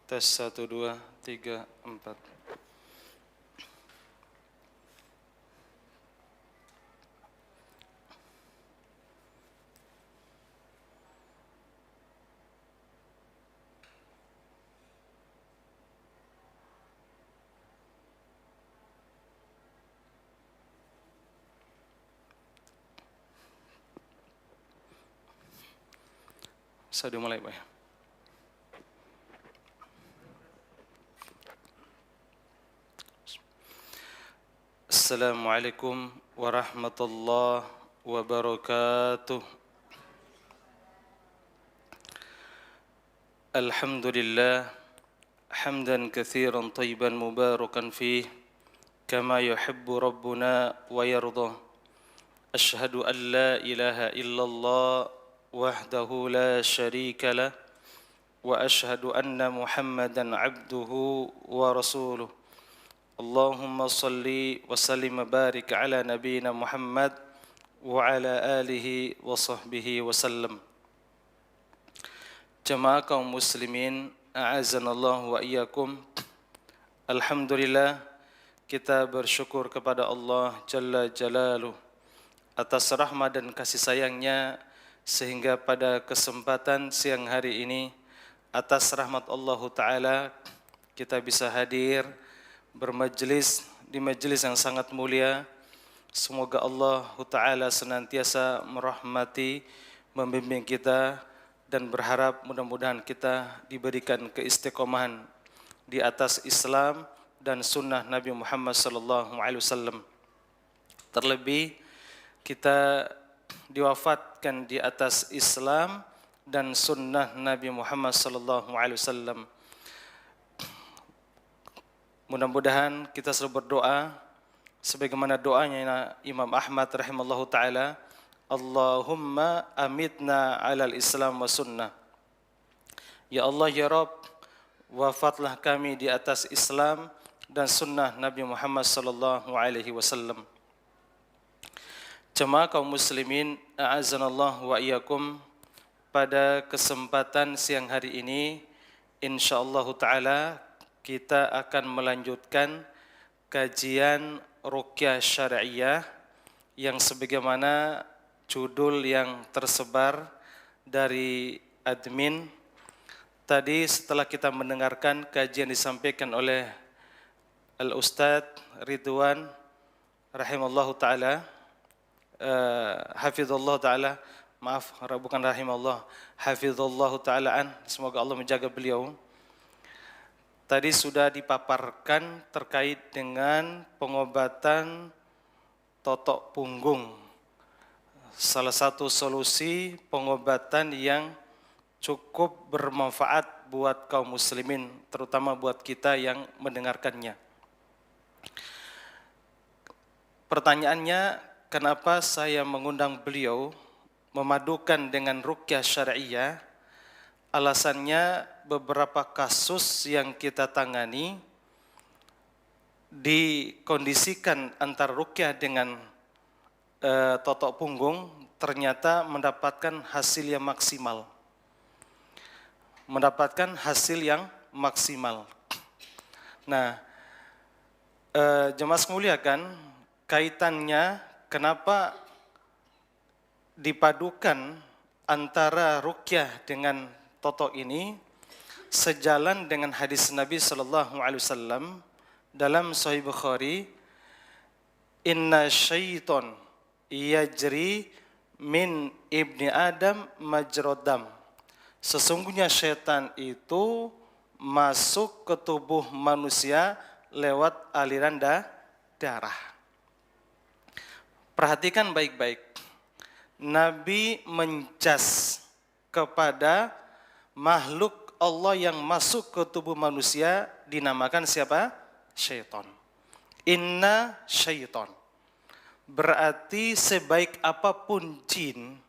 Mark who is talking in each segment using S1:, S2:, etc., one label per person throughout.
S1: Tes 1, 2, 3, 4. Saya dimulai, Pak. Assalamualaikum warahmatullahi wabarakatuh. Alhamdulillah hamdan katsiran thayyiban mubarakan fih kama yuhibbu rabbuna wa yardah. Ashhadu an la ilaha illallah wahdahu la syarika lah wa ashhadu anna Muhammadan abduhu wa rasuluh. Allahumma salli wa sallim wa barik ala nabiyyina Muhammad wa ala alihi wa sahbihi wa sallam. Jamaah kaum muslimin, a'azanallahu wa iyyakum. Alhamdulillah, kita bersyukur kepada Allah Jalla Jalaluh atas rahmat dan kasih sayangnya sehingga pada kesempatan siang hari ini atas rahmat Allah Ta'ala kita bisa hadir bermajlis di majlis yang sangat mulia. Semoga Allah Ta'ala senantiasa merahmati, membimbing kita, dan berharap mudah-mudahan kita diberikan keistiqomahan di atas Islam dan sunnah Nabi Muhammad SAW. Terlebih kita diwafatkan di atas Islam dan sunnah Nabi Muhammad SAW. Mudah-mudahan kita selalu berdoa sebagaimana doanya Imam Ahmad rahimallahu taala, Allahumma amitna alal Islam wa sunnah. Ya Allah ya Rabb, wafatlah kami di atas Islam dan sunnah Nabi Muhammad sallallahu alaihi wasallam. Jemaah kaum muslimin, a'azanallahu wa iyyakum. Pada kesempatan siang hari ini insyaallah taala kita akan melanjutkan kajian ruqyah syar'iyah yang sebagaimana judul yang tersebar dari admin. Tadi setelah kita mendengarkan kajian disampaikan oleh Al-Ustadz Ridwan rahimallahu ta'ala, hafizallahu ta'ala, maaf bukan rahimallah, hafizallahu ta'ala semoga Allah menjaga beliau. Tadi sudah dipaparkan terkait dengan pengobatan totok punggung. Salah satu solusi pengobatan yang cukup bermanfaat buat kaum muslimin, terutama buat kita yang mendengarkannya. Pertanyaannya, kenapa saya mengundang beliau memadukan dengan ruqyah syar'iyah? Alasannya beberapa kasus yang kita tangani dikondisikan antara ruqyah dengan totok punggung ternyata mendapatkan hasil yang maksimal. Nah, jemaah sekalian, kaitannya kenapa dipadukan antara ruqyah dengan totok ini sejalan dengan hadis Nabi sallallahu alaihi wasallam dalam Sahih Bukhari, inna syaiton yajri min ibni Adam majrodam. Sesungguhnya syaitan itu masuk ke tubuh manusia lewat aliran darah. Perhatikan baik-baik. Nabi menjas kepada makhluk Allah yang masuk ke tubuh manusia dinamakan siapa? Syaitan. Inna syaitan. Berarti sebaik apapun jin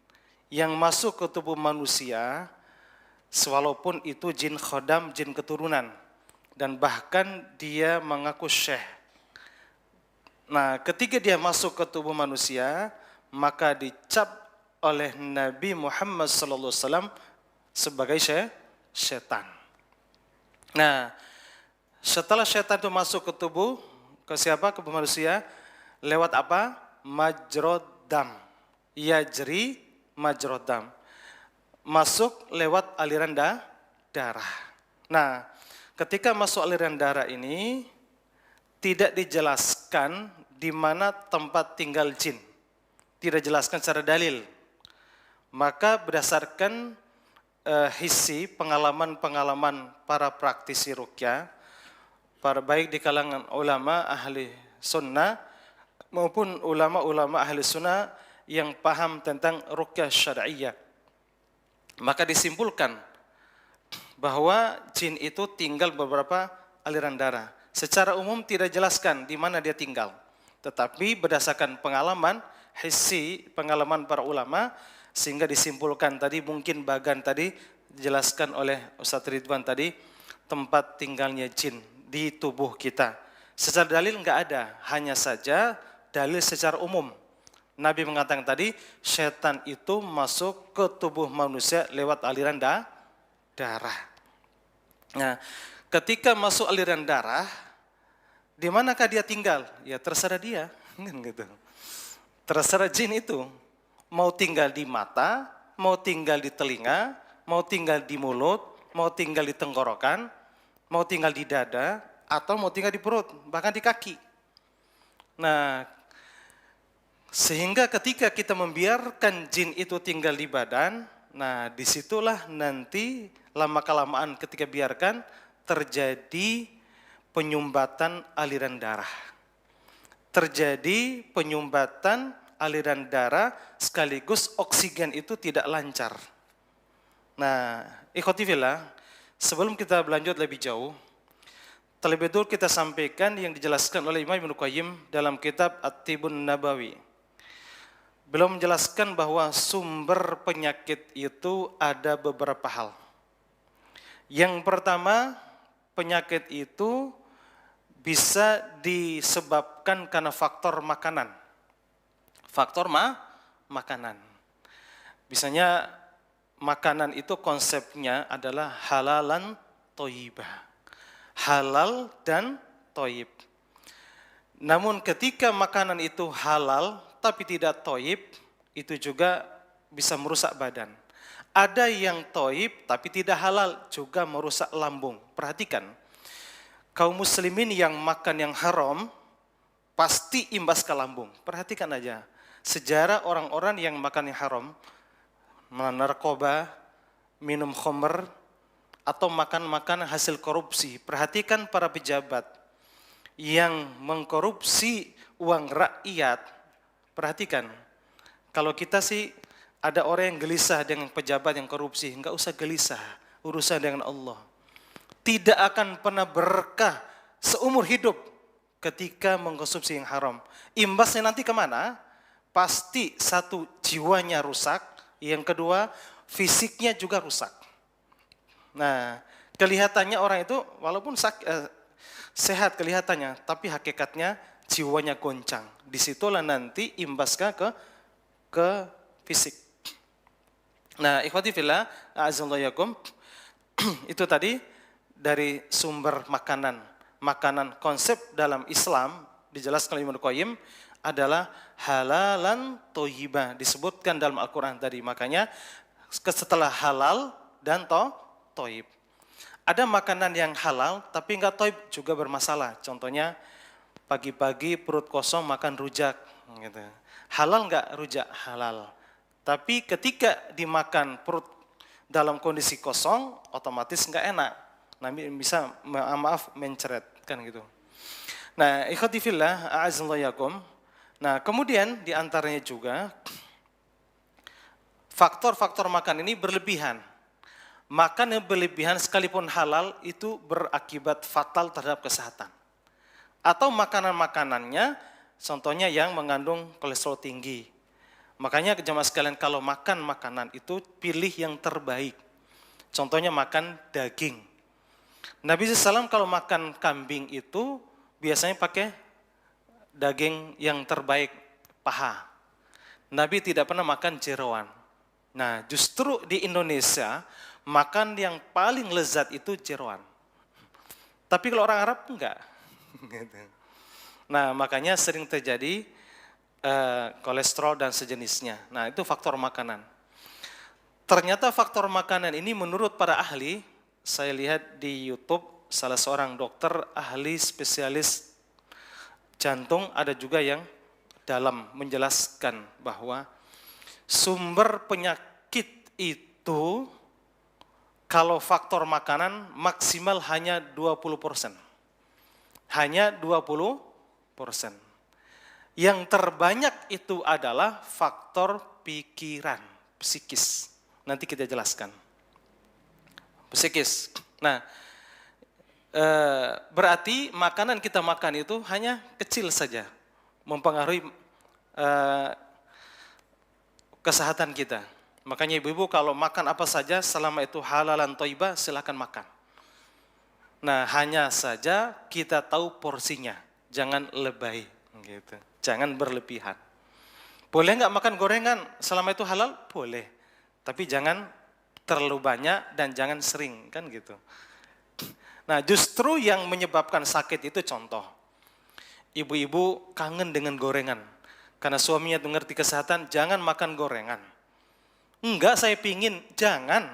S1: yang masuk ke tubuh manusia, walaupun itu jin khodam, jin keturunan, dan bahkan dia mengaku syekh. Nah, ketika dia masuk ke tubuh manusia, maka dicap oleh Nabi Muhammad SAW sebagai syaitan. Nah, setelah syaitan itu masuk ke tubuh, ke siapa? Ke manusia, lewat apa? Majrod dam. Yajri majrod dam. Masuk lewat aliran darah. Nah, ketika masuk aliran darah ini, tidak dijelaskan di mana tempat tinggal jin. Tidak dijelaskan secara dalil. Maka berdasarkan hisi pengalaman-pengalaman para praktisi ruqyah, para baik di kalangan ulama ahli sunnah maupun ulama-ulama ahli sunnah yang paham tentang ruqyah syar'iyyah, maka disimpulkan bahwa jin itu tinggal beberapa aliran darah. Secara umum tidak jelaskan di mana dia tinggal, tetapi berdasarkan pengalaman hisi, pengalaman para ulama, sehingga disimpulkan tadi mungkin bagan tadi dijelaskan oleh Ustaz Ridwan tadi, tempat tinggalnya jin di tubuh kita. Secara dalil enggak ada, hanya saja dalil secara umum. Nabi mengatakan tadi, setan itu masuk ke tubuh manusia lewat aliran darah. Nah, ketika masuk aliran darah, di manakah dia tinggal? Ya terserah dia, gitu. Terserah jin itu. Mau tinggal di mata, mau tinggal di telinga, mau tinggal di mulut, mau tinggal di tenggorokan, mau tinggal di dada, atau mau tinggal di perut, bahkan di kaki. Nah, sehingga ketika kita membiarkan jin itu tinggal di badan, nah disitulah nanti lama-kelamaan ketika biarkan terjadi penyumbatan aliran darah. Terjadi penyumbatan aliran darah sekaligus oksigen itu tidak lancar. Nah, ikhwati fillah, sebelum kita berlanjut lebih jauh, terlebih dulu kita sampaikan yang dijelaskan oleh Imam Ibnu Qayyim dalam kitab At-Tibun Nabawi. Beliau menjelaskan bahwa sumber penyakit itu ada beberapa hal. Yang pertama, penyakit itu bisa disebabkan karena faktor makanan. Faktor makanan. Misalnya makanan itu konsepnya adalah halalan thayyibah. Halal dan thayyib. Namun ketika makanan itu halal tapi tidak thayyib, itu juga bisa merusak badan. Ada yang thayyib tapi tidak halal, juga merusak lambung. Perhatikan, kaum muslimin yang makan yang haram pasti imbas ke lambung. Perhatikan aja, sejarah orang-orang yang makan yang haram, narkoba, minum khamr, atau makan hasil korupsi. Perhatikan para pejabat yang mengkorupsi uang rakyat. Perhatikan, kalau kita sih ada orang yang gelisah dengan pejabat yang korupsi, enggak usah gelisah, urusan dengan Allah. Tidak akan pernah berkah seumur hidup ketika mengkonsumsi yang haram. Imbasnya nanti kemana? Pasti satu, jiwanya rusak. Yang kedua, fisiknya juga rusak. Nah, kelihatannya orang itu walaupun sehat kelihatannya, tapi hakikatnya jiwanya goncang. Disitulah nanti imbasnya ke fisik. Nah, ikhwati fillah, a'azallayakum, itu tadi dari sumber makanan. Makanan konsep dalam Islam dijelaskan oleh Ibnu Qayyim adalah halalan thayyibah, disebutkan dalam Al-Quran tadi. Makanya setelah halal dan thayyib. Ada makanan yang halal tapi enggak thayyib juga bermasalah. Contohnya pagi-pagi perut kosong makan rujak gitu. Halal enggak rujak? Halal. Tapi ketika dimakan perut dalam kondisi kosong, otomatis enggak enak. Nabi bisa menceret kan gitu. Nah, ikhwati fillah, a'azallayakum. Nah, kemudian diantaranya juga faktor-faktor makan ini berlebihan. Makan yang berlebihan sekalipun halal itu berakibat fatal terhadap kesehatan. Atau makanan-makanannya, contohnya yang mengandung kolesterol tinggi. Makanya jemaah sekalian, kalau makan makanan itu pilih yang terbaik. Contohnya makan daging. Nabi SAW kalau makan kambing itu biasanya pakai daging yang terbaik, paha. Nabi tidak pernah makan jeroan. Nah, justru di Indonesia makan yang paling lezat itu jeroan. Tapi kalau orang Arab enggak. Gitu. Nah, makanya sering terjadi kolesterol dan sejenisnya. Nah, itu faktor makanan. Ternyata faktor makanan ini menurut para ahli, saya lihat di YouTube salah seorang dokter ahli spesialis jantung, ada juga yang dalam menjelaskan bahwa sumber penyakit itu kalau faktor makanan maksimal hanya 20%. Hanya 20%. Yang terbanyak itu adalah faktor pikiran, psikis. Nanti kita jelaskan. Psikis. Nah, berarti makanan kita makan itu hanya kecil saja. Mempengaruhi kesehatan kita. Makanya ibu-ibu kalau makan apa saja selama itu halalan thayyibah silakan makan. Nah, hanya saja kita tahu porsinya, jangan lebay gitu. Jangan berlebihan. Boleh nggak makan gorengan selama itu halal? Boleh. Tapi jangan terlalu banyak dan jangan sering kan gitu. Nah, justru yang menyebabkan sakit itu contoh. Ibu-ibu kangen dengan gorengan. Karena suaminya tuh ngerti kesehatan, jangan makan gorengan. Enggak, saya pingin, jangan.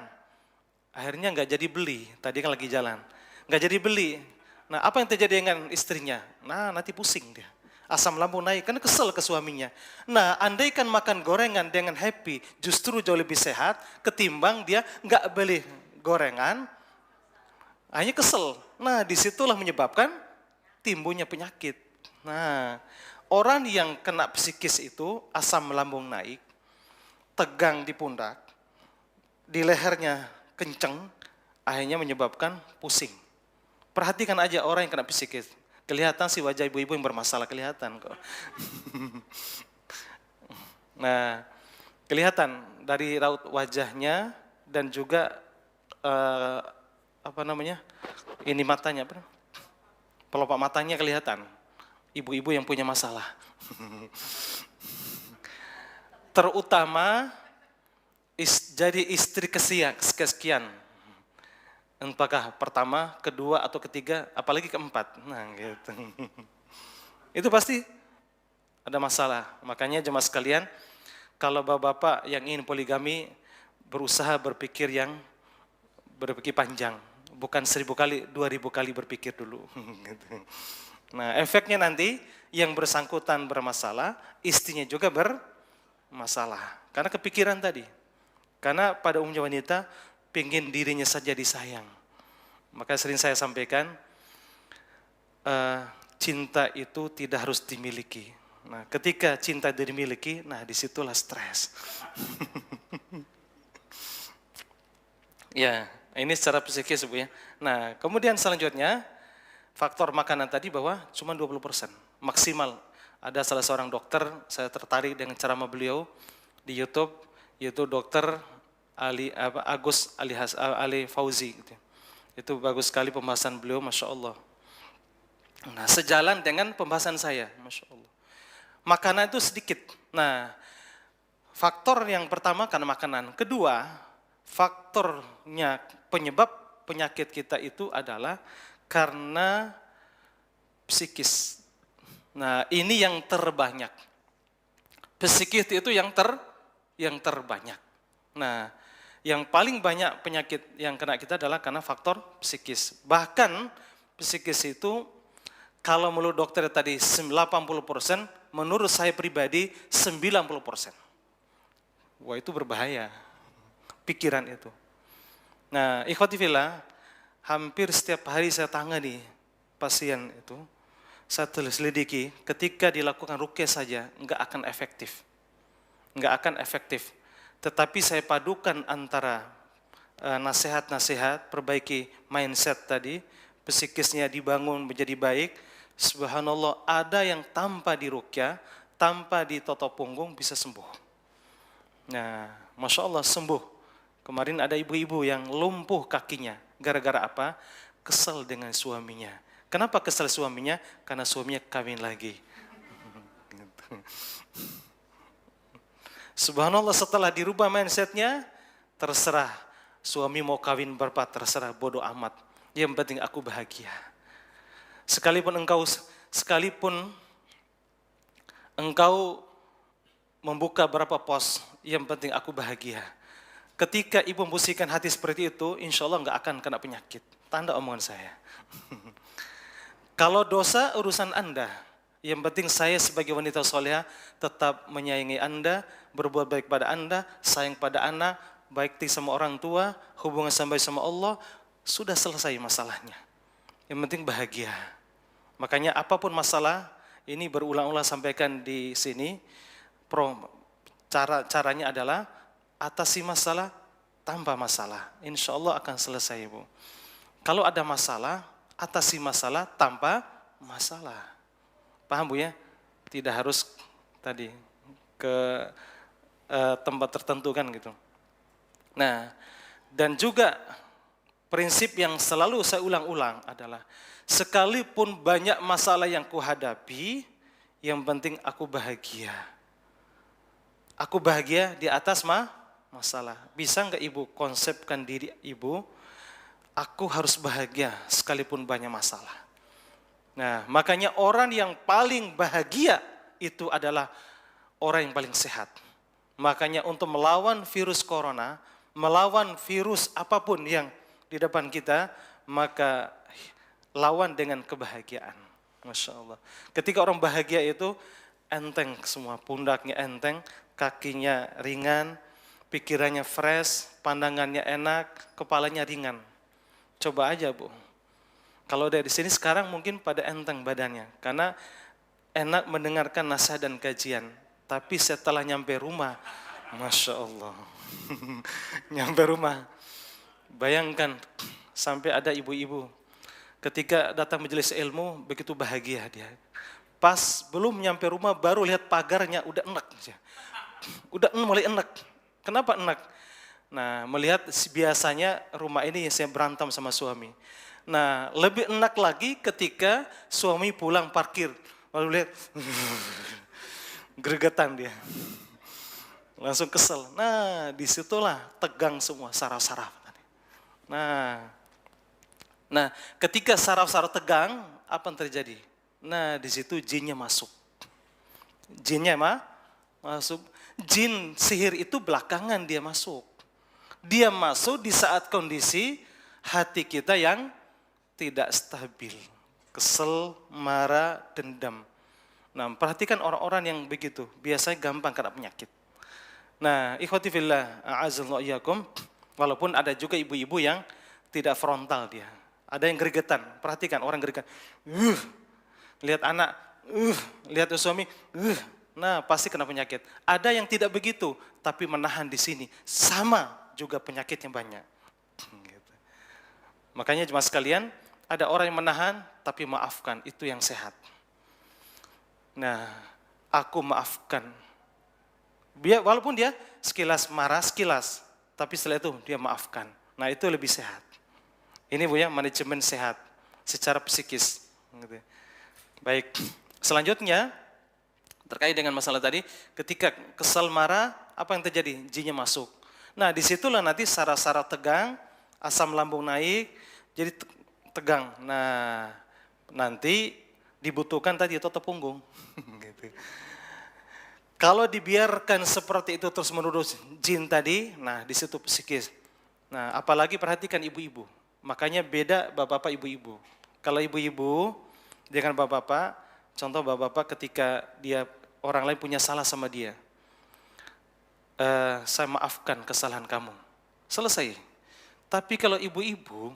S1: Akhirnya enggak jadi beli, tadi kan lagi jalan. Enggak jadi beli. Nah, apa yang terjadi dengan istrinya? Nah, nanti pusing dia. Asam lambung naik, karena kesel ke suaminya. Nah, andaikan makan gorengan dengan happy, justru jauh lebih sehat, ketimbang dia enggak beli gorengan, hanya kesel. Nah, disitulah menyebabkan timbulnya penyakit. Nah, orang yang kena psikis itu asam lambung naik, tegang di pundak, di lehernya kenceng, akhirnya menyebabkan pusing. Perhatikan aja orang yang kena psikis. Kelihatan sih wajah ibu-ibu yang bermasalah, kelihatan kok. Nah, kelihatan dari raut wajahnya dan juga ini matanya, pelopak matanya kelihatan. Ibu-ibu yang punya masalah. Terutama jadi istri kesekian. Entahkah pertama, kedua, atau ketiga, apalagi keempat. Nah, gitu. Itu pasti ada masalah. Makanya jemaah sekalian, kalau bapak-bapak yang ingin poligami, berusaha berpikir panjang. Bukan 1000 kali, 2000 kali berpikir dulu. Nah, efeknya nanti yang bersangkutan bermasalah, istrinya juga bermasalah. Karena kepikiran tadi. Karena pada umumnya wanita, pengen dirinya saja disayang. Maka sering saya sampaikan, cinta itu tidak harus dimiliki. Nah, ketika cinta dimiliki, nah disitulah stres. Ya, ini secara psikis Bu ya. Nah, kemudian selanjutnya, faktor makanan tadi bahwa cuma 20%, maksimal. Ada salah seorang dokter, saya tertarik dengan ceramah beliau di YouTube, yaitu dokter Agus Ali Fauzi. Gitu. Itu bagus sekali pembahasan beliau, Masya Allah. Nah, sejalan dengan pembahasan saya, Masya Allah. Makanan itu sedikit. Nah, faktor yang pertama karena makanan. Kedua, faktornya penyebab penyakit kita itu adalah karena psikis. Nah, ini yang terbanyak. Psikis itu yang terbanyak. Nah, yang paling banyak penyakit yang kena kita adalah karena faktor psikis. Bahkan psikis itu kalau menurut dokter tadi 80%, menurut saya pribadi 90%. Wah, itu berbahaya. Pikiran itu. Nah, ikhwati fillah, hampir setiap hari saya tangani pasien itu, saya selidiki, ketika dilakukan ruqyah saja, enggak akan efektif. Enggak akan efektif. Tetapi saya padukan antara nasihat-nasihat, perbaiki mindset tadi, psikisnya dibangun menjadi baik. Subhanallah, ada yang tanpa diruqyah, tanpa ditoto punggung bisa sembuh. Nah, Masya Allah sembuh. Kemarin ada ibu-ibu yang lumpuh kakinya. Gara-gara apa? Kesel dengan suaminya. Kenapa kesel suaminya? Karena suaminya kawin lagi. Subhanallah, setelah dirubah mindsetnya, terserah suami mau kawin berapa, terserah, bodoh amat. Yang penting aku bahagia. Sekalipun engkau membuka berapa pos, yang penting aku bahagia. Ketika ibu membersihkan hati seperti itu, insya Allah nggak akan kena penyakit. Tanda omongan saya. Kalau dosa urusan Anda, yang penting saya sebagai wanita soleha tetap menyayangi Anda, berbuat baik pada Anda, sayang pada anak, baik sama orang tua, hubungan sampai sama Allah, sudah selesai masalahnya. Yang penting bahagia. Makanya apapun masalah, ini berulang-ulang sampaikan di sini, caranya adalah atasi masalah tanpa masalah. Insya Allah akan selesai, Bu. Kalau ada masalah, atasi masalah tanpa masalah. Paham, Bu, ya? Tidak harus tadi ke tempat tertentu kan gitu. Nah, dan juga prinsip yang selalu saya ulang-ulang adalah sekalipun banyak masalah yang kuhadapi, yang penting aku bahagia. Aku bahagia di atas masalah. Bisa enggak ibu konsepkan diri ibu, aku harus bahagia sekalipun banyak masalah. Nah, makanya orang yang paling bahagia itu adalah orang yang paling sehat. Makanya untuk melawan virus corona, melawan virus apapun yang di depan kita, maka lawan dengan kebahagiaan. Masya Allah. Ketika orang bahagia itu enteng semua, pundaknya enteng, kakinya ringan, pikirannya fresh, pandangannya enak, kepalanya ringan. Coba aja, Bu. Kalau dari sini sekarang mungkin pada enteng badannya, karena enak mendengarkan nasihat dan kajian. Tapi setelah nyampe rumah, Masya Allah, nyampe rumah, bayangkan sampai ada ibu-ibu, ketika datang majelis ilmu, begitu bahagia dia. Pas belum nyampe rumah, baru lihat pagarnya, udah enak. Udah mulai enak. Kenapa enak? Nah, melihat biasanya rumah ini saya berantem sama suami. Nah, lebih enak lagi ketika suami pulang parkir. Lalu lihat, gregetan dia. Langsung kesel. Nah, disitulah tegang semua saraf-saraf. Nah, ketika saraf-saraf tegang, apa yang terjadi? Nah, di situ jinnya masuk. Jinnya masuk. Jin sihir itu belakangan dia masuk. Dia masuk di saat kondisi hati kita yang tidak stabil. Kesel, marah, dendam. Nah, perhatikan orang-orang yang begitu. Biasanya gampang kena penyakit. Nah, ikhwati fillah, a'azzallahu iyyakum, walaupun ada juga ibu-ibu yang tidak frontal dia. Ada yang gregetan. Perhatikan orang gregetan. Lihat anak, lihat suami, nah pasti kena penyakit. Ada yang tidak begitu, tapi menahan di sini. Sama juga penyakitnya banyak. Gitu. Makanya jemaah sekalian, ada orang yang menahan, tapi maafkan, itu yang sehat. Nah, aku maafkan. Walaupun dia sekilas marah, sekilas, tapi setelah itu dia maafkan. Nah, itu lebih sehat. Ini Bu ya, manajemen sehat secara psikis. Gitu. Baik, selanjutnya terkait dengan masalah tadi, ketika kesal marah, apa yang terjadi? Jinnya masuk. Nah, disitulah nanti saraf-saraf tegang, asam lambung naik, jadi tegang. Nah, nanti dibutuhkan tadi otot punggung. Gitu. Kalau dibiarkan seperti itu terus menerus jin tadi, nah di situ psikis. Nah, apalagi perhatikan ibu-ibu. Makanya beda bapak-bapak ibu-ibu. Kalau ibu-ibu dengan bapak-bapak, contoh bapak-bapak ketika dia orang lain punya salah sama dia, saya maafkan kesalahan kamu, selesai. Tapi kalau ibu-ibu,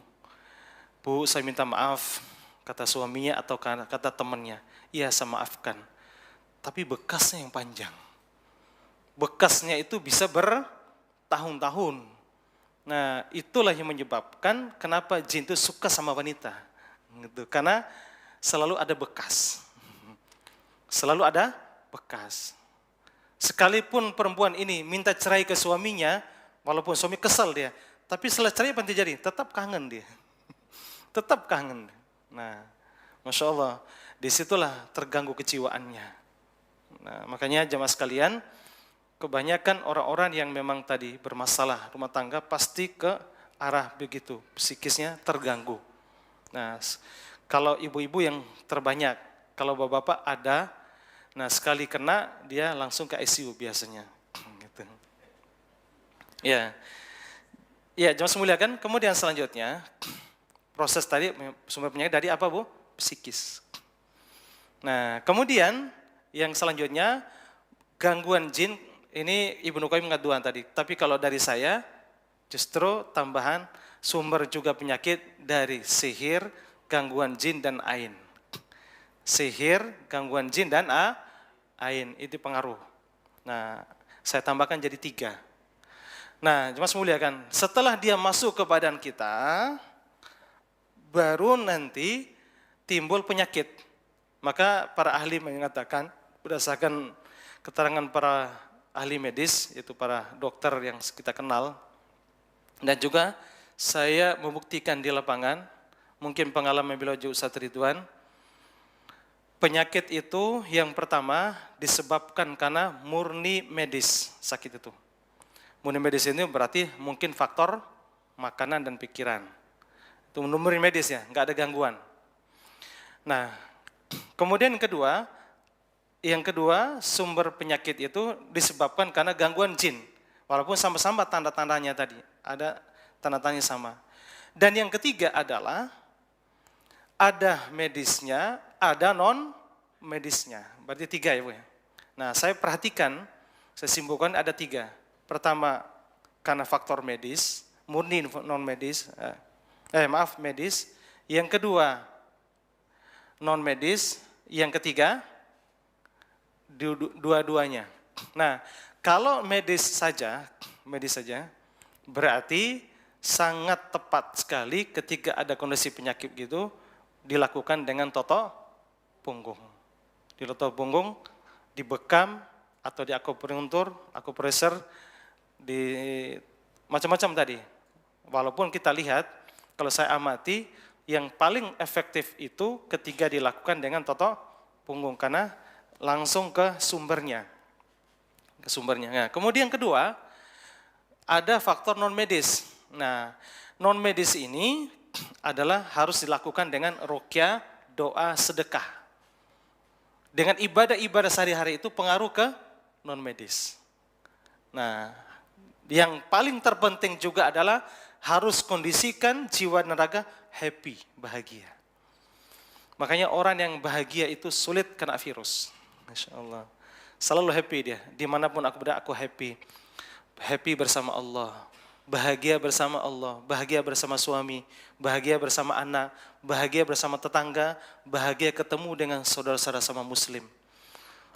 S1: Bu saya minta maaf, kata suaminya atau kata temannya, iya saya maafkan. Tapi bekasnya yang panjang. Bekasnya itu bisa bertahun-tahun. Nah, itulah yang menyebabkan kenapa jin itu suka sama wanita. Gitu. Karena selalu ada bekas. Selalu ada bekas. Sekalipun perempuan ini minta cerai ke suaminya, walaupun suami kesal dia, tapi setelah cerai apa yang terjadi? Tetap kangen dia. Tetap kangen. Nah, Masya Allah, disitulah terganggu kejiwaannya. Nah, makanya jamaah sekalian, kebanyakan orang-orang yang memang tadi bermasalah rumah tangga pasti ke arah begitu, psikisnya terganggu. Nah, Kalau ibu-ibu yang terbanyak, kalau bapak-bapak ada, nah sekali kena dia langsung ke ICU biasanya. Gitu. Ya, ya jemaah semuliakan. Kemudian selanjutnya proses tadi sumber penyakit dari apa Bu? Psikis. Nah kemudian yang selanjutnya gangguan jin, ini Ibnu Qayyim ngaduan tadi. Tapi kalau dari saya justru tambahan sumber juga penyakit dari sihir, gangguan jin dan ain. Sihir, gangguan jin dan ain itu pengaruh. Nah, saya tambahkan jadi 3. Nah, jemaah semuliakan, setelah dia masuk ke badan kita, baru nanti timbul penyakit. Maka para ahli mengatakan berdasarkan keterangan para ahli medis, yaitu para dokter yang kita kenal, dan juga saya membuktikan di lapangan, mungkin pengalaman beliau juga Ustaz Ridwan, penyakit itu yang pertama disebabkan karena murni medis sakit itu. Murni medis ini berarti mungkin faktor makanan dan pikiran. Itu murni medis ya, nggak ada gangguan. Nah, kemudian yang kedua sumber penyakit itu disebabkan karena gangguan jin. Walaupun sama-sama tanda-tandanya tadi, ada tanda-tandanya sama. Dan yang ketiga adalah ada medisnya, ada non medisnya. Berarti 3 ya Bu ya. Nah saya perhatikan, saya simpulkan ada 3. Pertama karena faktor medis, murni non medis, medis. Yang kedua non medis, yang ketiga dua-duanya. Nah kalau medis saja berarti sangat tepat sekali ketika ada kondisi penyakit gitu dilakukan dengan toto punggung. Di toto punggung, dibekam atau di akupresur, di macam-macam tadi. Walaupun kita lihat, kalau saya amati, yang paling efektif itu ketika dilakukan dengan toto punggung karena langsung ke sumbernya. Nah, kemudian kedua, ada faktor non medis. Nah, non medis ini adalah harus dilakukan dengan ruqyah, doa, sedekah. Dengan ibadah-ibadah sehari-hari itu pengaruh ke non medis. Nah, yang paling terpenting juga adalah harus kondisikan jiwa dan raga happy, bahagia. Makanya orang yang bahagia itu sulit kena virus. Masya Allah. Selalu happy dia, dimanapun aku berada aku happy. Happy bersama Allah, bahagia bersama Allah, bahagia bersama suami, bahagia bersama anak, bahagia bersama tetangga, bahagia ketemu dengan saudara-saudara sama muslim.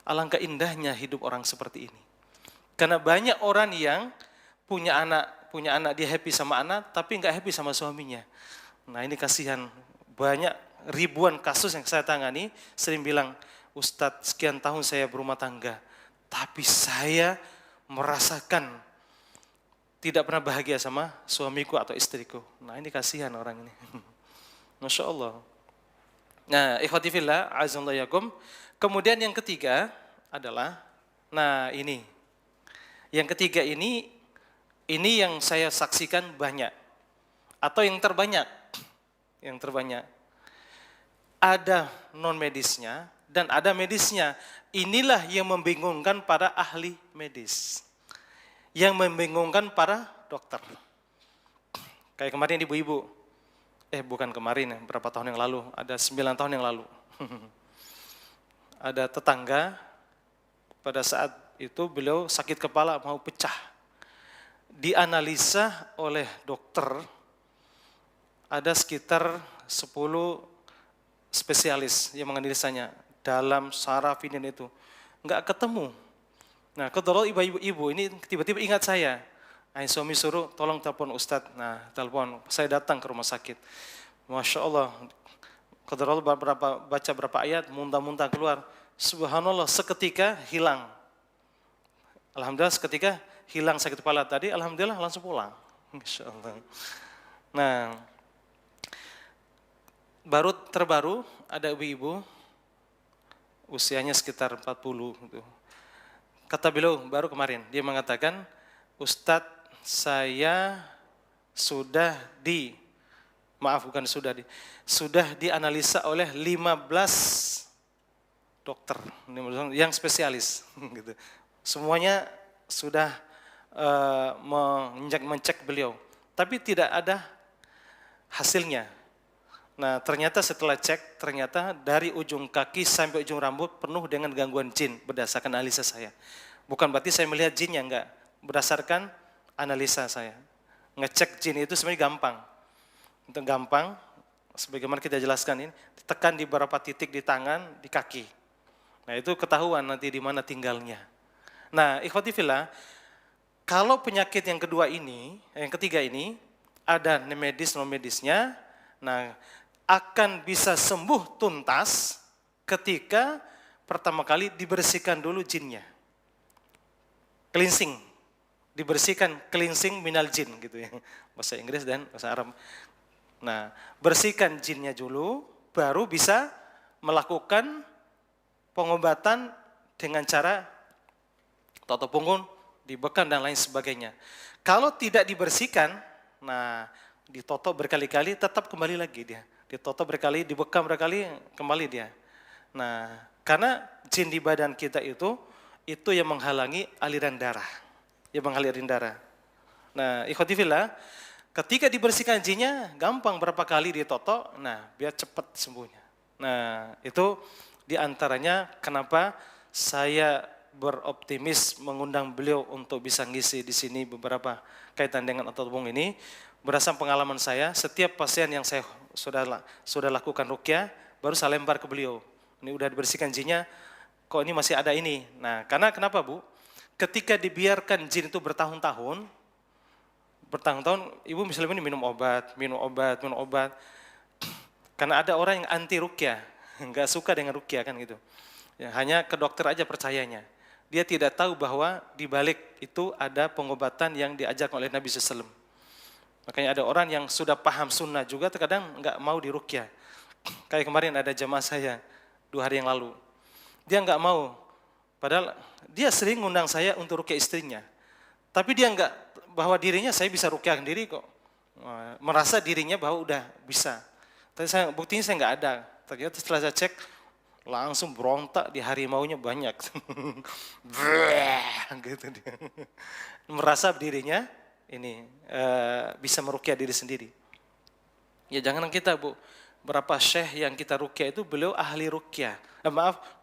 S1: Alangkah indahnya hidup orang seperti ini. Karena banyak orang yang punya anak dia happy sama anak, tapi nggak happy sama suaminya. Nah ini kasihan, banyak ribuan kasus yang saya tangani, sering bilang, Ustadz sekian tahun saya berumah tangga, tapi saya merasakan tidak pernah bahagia sama suamiku atau istriku. Nah ini kasihan orang ini. Masya Allah. Nah ikhwati fillah, azzallayakum. Kemudian yang ketiga adalah, nah ini. Yang ketiga ini yang saya saksikan banyak. Atau yang terbanyak. Yang terbanyak. Ada non medisnya dan ada medisnya. Inilah yang membingungkan para ahli medis. Yang membingungkan para dokter. Kayak kemarin ibu-ibu, bukan kemarin, berapa tahun yang lalu, ada 9 tahun yang lalu. Ada tetangga, pada saat itu beliau sakit kepala mau pecah. Dianalisa oleh dokter, ada sekitar 10 spesialis yang menganalisanya dalam saraf ini itu. Enggak ketemu. Nah, kebetulan ibu-ibu ini tiba-tiba ingat saya. Suami suruh tolong telepon Ustadz. Nah, telepon. Saya datang ke rumah sakit. Masya Allah. Kebetulan baca berapa ayat, muntah-muntah keluar. Subhanallah, seketika hilang. Alhamdulillah seketika hilang sakit kepala tadi, alhamdulillah langsung pulang. Masya Allah. Nah, terbaru ada ibu-ibu usianya sekitar 40 gitu. Kata beliau baru kemarin, dia mengatakan, Ustadz saya sudah maaf bukan sudah dianalisa oleh 15 dokter yang spesialis gitu. Semuanya sudah mengecek beliau, tapi tidak ada hasilnya. Nah, ternyata setelah cek, ternyata dari ujung kaki sampai ujung rambut penuh dengan gangguan jin berdasarkan analisa saya. Bukan berarti saya melihat jinnya, enggak. Berdasarkan analisa saya. Ngecek jin itu sebenarnya gampang. Untuk gampang, sebagaimana kita jelaskan ini, tekan di beberapa titik di tangan, di kaki. Nah, itu ketahuan nanti di mana tinggalnya. Nah, ikhwati fillah, kalau penyakit yang kedua ini, yang ketiga ini, ada medis, non medisnya, nah akan bisa sembuh tuntas ketika pertama kali dibersihkan dulu jinnya. Cleansing, dibersihkan, cleansing minal jin gitu ya, bahasa Inggris dan bahasa Arab. Nah, bersihkan jinnya dulu, baru bisa melakukan pengobatan dengan cara toto punggung, dibekam dan lain sebagainya. Kalau tidak dibersihkan, nah ditoto berkali-kali tetap kembali lagi dia. Ditoto berkali, dibekam berkali, kembali dia. Nah, karena jin di badan kita itu yang menghalangi aliran darah. Yang mengalir darah. Nah, ikhwati fillah, ketika dibersihkan jinnya, gampang berapa kali ditoto, nah biar cepat sembuhnya. Nah, itu diantaranya kenapa saya beroptimis mengundang beliau untuk bisa ngisi di sini beberapa kaitan dengan otot punggung ini. Berdasarkan pengalaman saya, setiap pasien yang saya sudah lakukan ruqyah, baru saya lempar ke beliau. Ini udah dibersihkan jinnya, kok ini masih ada ini. Nah, karena kenapa Bu? Ketika dibiarkan jin itu bertahun-tahun, ibu misalnya ini minum obat. Karena ada orang yang anti ruqyah, nggak suka dengan ruqyah kan gitu. Ya, hanya ke dokter aja percayanya. Dia tidak tahu bahwa di balik itu ada pengobatan yang diajarkan oleh Nabi SAW. Makanya ada orang yang sudah paham sunnah juga terkadang nggak mau diruqyah. Kayak kemarin ada jamaah saya 2 hari yang lalu. Dia nggak mau, padahal dia sering ngundang saya untuk ruqyah istrinya. Tapi dia nggak, bahwa dirinya saya bisa ruqyah sendiri kok. Merasa dirinya bahwa udah bisa. Tapi buktinya saya nggak ada. Ternyata setelah saya cek, langsung berontak, di harimaunya banyak. Gitu dia. Merasa dirinya ini bisa meruqyah diri sendiri. Ya jangan kita Bu, berapa syekh yang kita ruqyah itu beliau ahli ruqyah.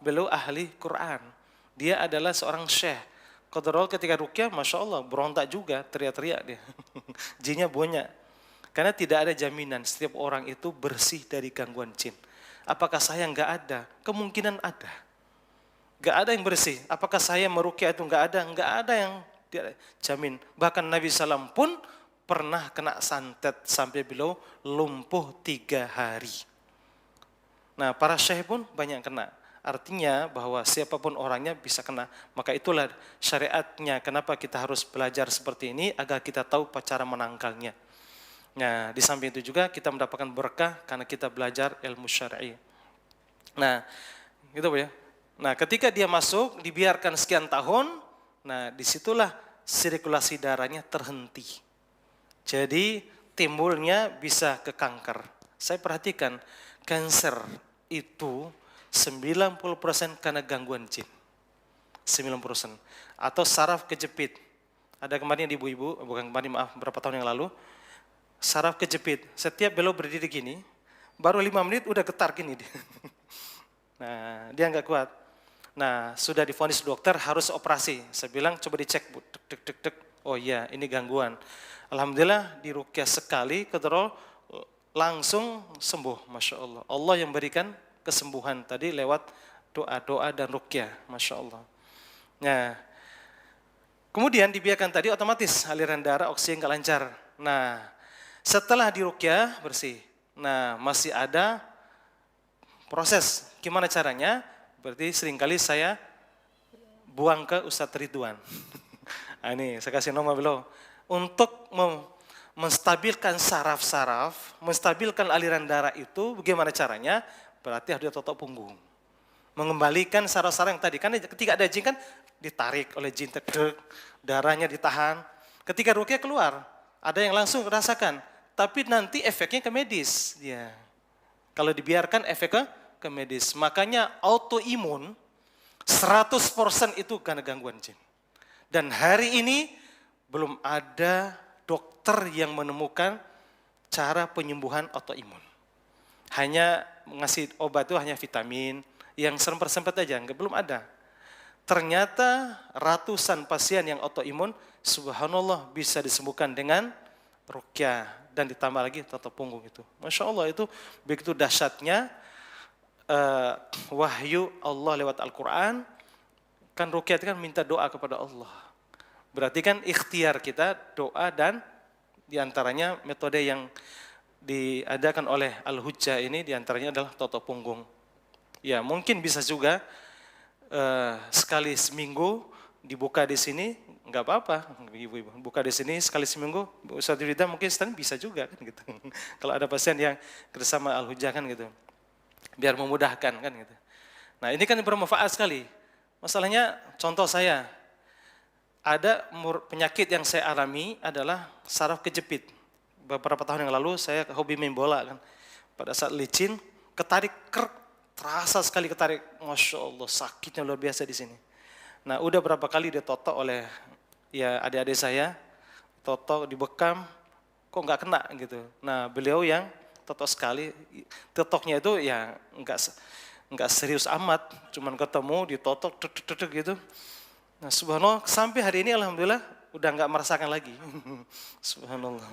S1: Beliau ahli Quran. Dia adalah seorang syekh. Qadarul ketika ruqyah, Masya Allah, berontak juga, teriak-teriak dia. Jinnya banyak. Karena tidak ada jaminan setiap orang itu bersih dari gangguan jin. Apakah saya nggak ada? Kemungkinan ada. Nggak ada yang bersih. Apakah saya meruqyah itu nggak ada? Nggak ada yang jamin. Bahkan Nabi SAW pun pernah kena santet sampai beliau lumpuh 3 hari. Nah, para syekh pun banyak kena. Artinya bahwa siapapun orangnya bisa kena. Maka itulah syariatnya. Kenapa kita harus belajar seperti ini agar kita tahu cara menangkalnya. Nah, di samping itu juga kita mendapatkan berkah karena kita belajar ilmu syar'i. Nah, gitu ya. Nah, ketika dia masuk, dibiarkan sekian tahun, nah disitulah sirkulasi darahnya terhenti. Jadi timbulnya bisa ke kanker. Saya perhatikan, kanker itu 90% karena gangguan jin. 90%. Atau saraf kejepit. Ada kemarin di ibu-ibu, bukan kemarin maaf, berapa tahun yang lalu, saraf kejepit. Setiap beliau berdiri gini, baru 5 menit udah getar gini dia. Nah, dia nggak kuat. Nah, sudah divonis dokter harus operasi. Saya bilang coba dicek, Bu. Dek. Oh iya, ini gangguan. Alhamdulillah diruqyah sekali, kedua langsung sembuh, Masya Allah. Allah yang berikan kesembuhan tadi lewat doa-doa dan ruqyah, Masya Allah. Nah, kemudian dibiarkan tadi otomatis aliran darah, oksigen nggak lancar. Nah, setelah diruqyah bersih. Nah, masih ada proses. Gimana caranya? Berarti seringkali saya buang ke Ustadz Ridwan. Nah, ini saya kasih nomor beliau. Untuk menstabilkan saraf-saraf, menstabilkan aliran darah itu bagaimana caranya? Berarti harus ditotok punggung. Mengembalikan saraf-saraf yang tadi. Kan ketika ada jin kan ditarik oleh jin, darahnya ditahan. Ketika ruqyah keluar, ada yang langsung rasakan tapi nanti efeknya ke medis. Ya. Kalau dibiarkan efek ke medis. Makanya autoimun 100% itu karena gangguan jin. Dan hari ini belum ada dokter yang menemukan cara penyembuhan autoimun. Hanya ngasih obat itu hanya vitamin, yang sempet-sempet aja, belum ada. Ternyata ratusan pasien yang autoimun, subhanallah bisa disembuhkan dengan ruqyah dan ditambah lagi tata punggung itu. Masya Allah itu begitu dahsyatnya wahyu Allah lewat Al-Quran. Kan ruqyah itu kan minta doa kepada Allah. Berarti kan ikhtiar kita doa dan diantaranya metode yang diadakan oleh Al-Hujjah ini diantaranya adalah tata punggung. Ya mungkin bisa juga sekali seminggu dibuka di sini, nggak apa-apa, ibu-ibu buka di sini sekali seminggu, Ustaz Yurida mungkin bisa juga kan gitu. Kalau ada pasien yang bersama Al-Hujjah kan gitu, biar memudahkan kan gitu. Nah ini kan bermanfaat sekali. Masalahnya contoh saya, ada penyakit yang saya alami adalah saraf kejepit. Beberapa tahun yang lalu saya hobi main bola kan, pada saat licin ketarik terasa sekali ketarik, Masya Allah sakitnya luar biasa di sini. Nah udah berapa kali ditotok oleh ya adik-adik saya, totok dibekam, kok nggak kena gitu. Nah beliau yang totok sekali, totoknya itu ya nggak serius amat, cuman ketemu ditotok gitu. Nah subhanallah sampai hari ini alhamdulillah udah nggak merasakan lagi. Subhanallah.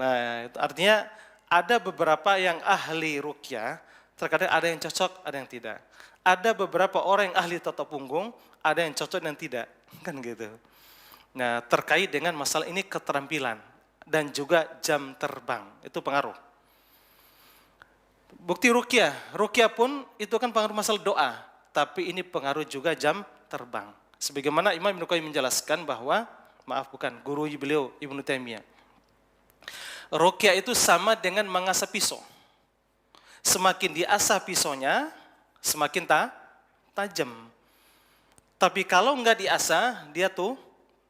S1: Nah itu artinya ada beberapa yang ahli ruqyah. Terkadang ada yang cocok, ada yang tidak. Ada beberapa orang yang ahli tata punggung, ada yang cocok dan tidak, kan gitu. Nah, terkait dengan masalah ini keterampilan dan juga jam terbang, itu pengaruh. Bukti ruqyah pun itu kan pengaruh masalah doa, tapi ini pengaruh juga jam terbang. Sebagaimana Imam Ibnu Qayyim menjelaskan bahwa, guru beliau Ibnu Taimiyah. Ruqyah itu sama dengan mengasah pisau. Semakin diasah pisaunya, semakin tajam. Tapi kalau enggak diasah, dia